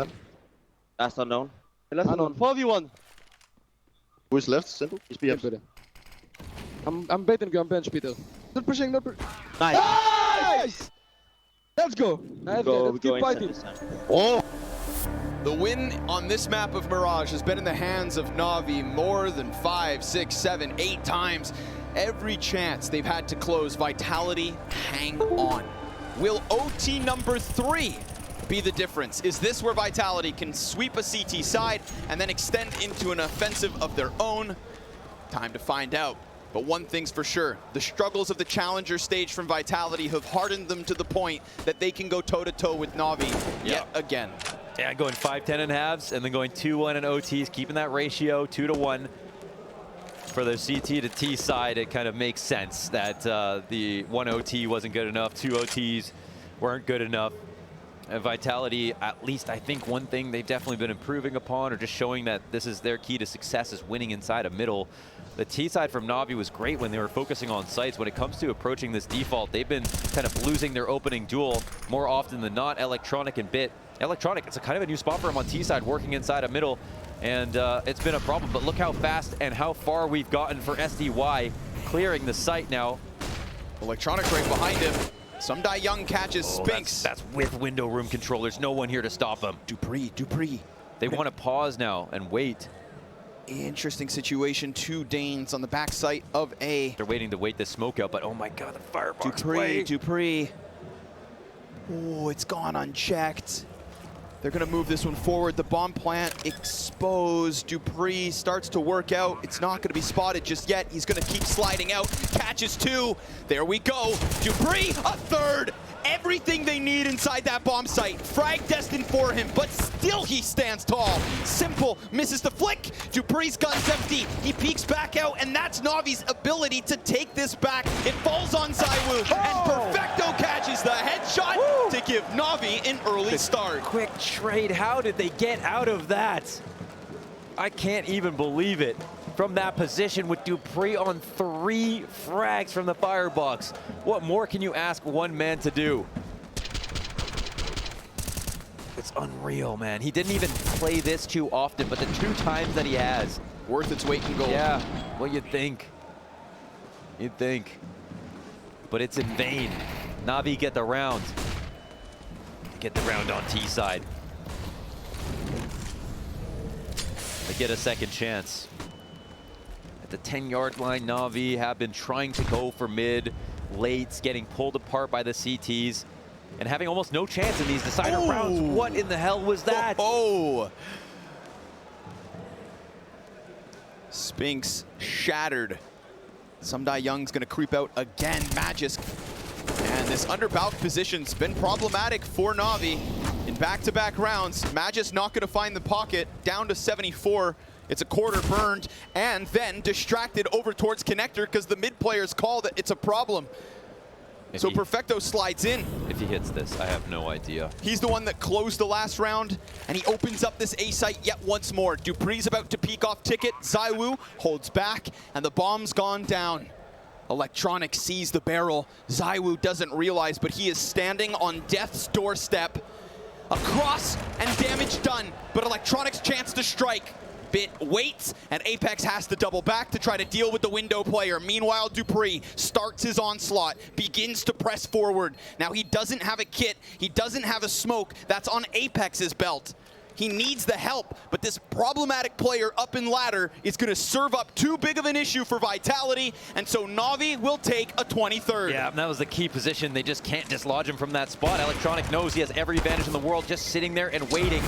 Last unknown. Unknown. 4v1. Who is left? Simple. He's Yeah, BF. I'm baiting you on bench, Peter. Not pushing, not pushing. Nice. Nice! Let's go. Let's keep fighting. Oh! The win on this map of Mirage has been in the hands of NaVi more than 5, 6, 7, 8 times. Every chance they've had to close, Vitality hang on. Will OT number 3 be the difference? Is this where Vitality can sweep a CT side and then extend into an offensive of their own? Time to find out. But one thing's for sure, the struggles of the challenger stage from Vitality have hardened them to the point that they can go toe-to-toe with NaVi yet again. Yeah, going 5-10 in halves and then going 2-1 in OTs, keeping that ratio 2-1. For the CT to T side, it kind of makes sense that the 1 OT wasn't good enough, 2 OTs weren't good enough. Vitality, at least I think one thing they've definitely been improving upon or just showing that this is their key to success is winning inside a middle. The T side from NaVi was great when they were focusing on sites. When it comes to approaching this default, they've been kind of losing their opening duel more often than not. Electronic and Bit. Electronic, it's a kind of a new spot for him on T side, working inside a middle, and it's been a problem. But look how fast and how far we've gotten for SDY, clearing the site now. Electronic right behind him. Sumdai Young catches Spinks. That's with window room control. There's no one here to stop them. Dupree. They want to pause now and wait. Interesting situation. 2 Danes on the backside of A. They're waiting to wait the smoke out, but oh my god, the firebox Dupree. Oh, it's gone unchecked. They're gonna move this one forward. The bomb plant exposed. Dupree starts to work out. It's not gonna be spotted just yet. He's gonna keep sliding out. Catches 2. There we go. Dupree, a 3rd. Everything they need inside that bomb site. Frag destined for him, but still he stands tall. Simple misses the flick. Dupree's gun's empty. He peeks back out, and that's NaVi's ability to take this back. It falls on ZywOo, and Perfecto catches the headshot to give NaVi an early start. Quick trade. How did they get out of that? I can't even believe it. From that position with Dupree on 3 frags from the firebox. What more can you ask one man to do? It's unreal, man. He didn't even play this too often, but the 2 times that he has. Worth its weight in gold. Yeah, well, you'd think. You'd think. But it's in vain. NaVi get the round. Get the round on T side. They get a second chance. At the 10-yard line, NaVi have been trying to go for mid, late, getting pulled apart by the CTs, and having almost no chance in these decider rounds. What in the hell was that? Spinks shattered. Sumdai Young's gonna creep out again. Magisk. And this under-balk position's been problematic for NaVi in back-to-back rounds. Magisk not gonna find the pocket, down to 74. It's a quarter burned, and then distracted over towards Connector because the mid players call that it's a problem. So Perfecto slides in. If he hits this, I have no idea. He's the one that closed the last round, and he opens up this A site yet once more. Dupree's about to peek off ticket. ZywOo holds back, and the bomb's gone down. Electronic sees the barrel. ZywOo doesn't realize, but he is standing on death's doorstep. Across and damage done, but Electronic's chance to strike. Bit waits, and Apex has to double back to try to deal with the window player. Meanwhile, Dupree starts his onslaught, begins to press forward. Now he doesn't have a kit, he doesn't have a smoke. That's on Apex's belt. He needs the help, but this problematic player up in ladder is going to serve up too big of an issue for Vitality, and so NaVi will take a 23rd. Yeah, that was the key position. They just can't dislodge him from that spot. Electronic knows he has every advantage in the world, just sitting there and waiting.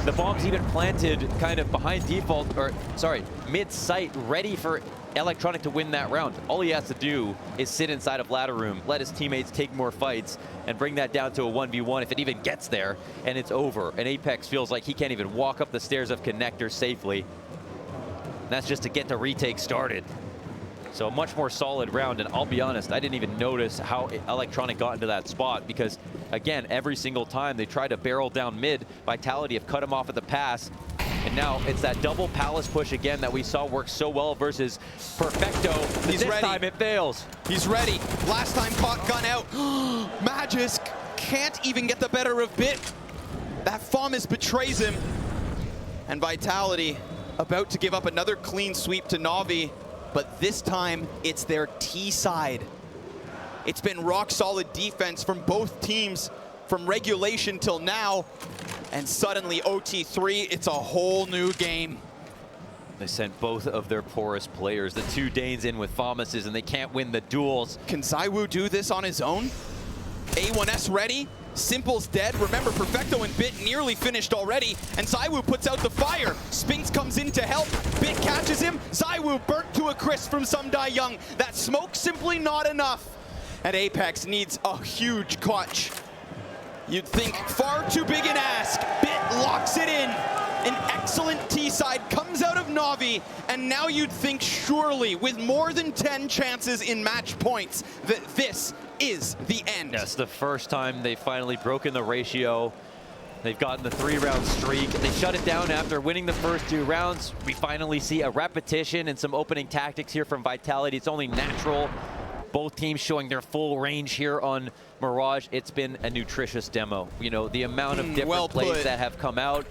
The bomb's even planted kind of behind default, or sorry, mid-site, ready for Electronic to win that round. All he has to do is sit inside of ladder room, let his teammates take more fights, and bring that down to a 1v1 if it even gets there, and it's over. And Apex feels like he can't even walk up the stairs of Connector safely. And that's just to get the retake started. So a much more solid round, and I'll be honest, I didn't even notice how Electronic got into that spot because, again, every single time they try to barrel down mid, Vitality have cut him off at the pass, And now it's that double palace push again that we saw work so well versus Perfecto. He's this ready. time it fails. He's ready. Last time caught gun out. Magisk can't even get the better of Bit. That FAMAS betrays him. And Vitality about to give up another clean sweep to NaVi, but this time it's their T side. It's been rock solid defense from both teams from regulation till now, and suddenly OT3, it's a whole new game. They sent both of their poorest players, the two Danes, in with FAMASes, and they can't win the duels. Can ZywOo do this on his own? A1S ready. Simple's dead. Remember, Perfecto and Bit nearly finished already, and ZywOo puts out the fire. Spinks comes in to help. Bit catches him. ZywOo burnt to a crisp from Young. That smoke simply not enough. And Apex needs a huge clutch. You'd think far too big an ask. Bit locks it in. An excellent T-side comes out of NaVi, and now you'd think surely, with more than 10 chances in match points, that this is the end. Yes, the first time they've finally broken the ratio. They've gotten the 3-round streak. They shut it down after winning the first 2 rounds. We finally see a repetition and some opening tactics here from Vitality. It's only natural. Both teams showing their full range here on Mirage. It's been a nutritious demo. You know, the amount of different plays that have come out,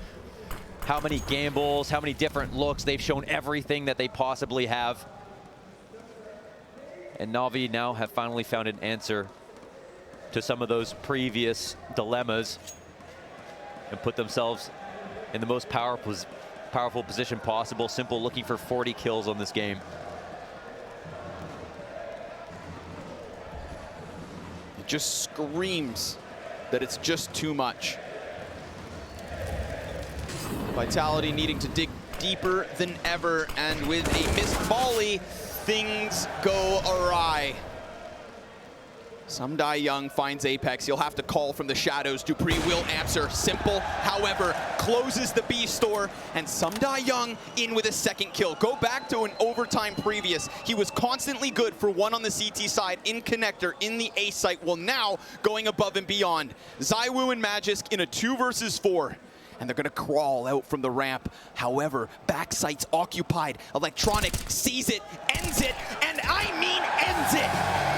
how many gambles, how many different looks. They've shown everything that they possibly have. And NaVi now have finally found an answer to some of those previous dilemmas and put themselves in the most powerful position possible. Simple looking for 40 kills on this game. It just screams that it's just too much. Vitality needing to dig deeper than ever, and with a missed volley, things go awry. Young finds Apex. He'll have to call from the shadows. Dupree will answer. Simple, however, closes the B store, and Young in with a second kill. Go back to an overtime previous. He was constantly good for one on the CT side, in connector, in the A site. Well, now going above and beyond. ZywOo and Magisk in a 2 versus 4. And they're gonna crawl out from the ramp. However, backside's occupied. Electronic sees it, ends it, and I mean ends it.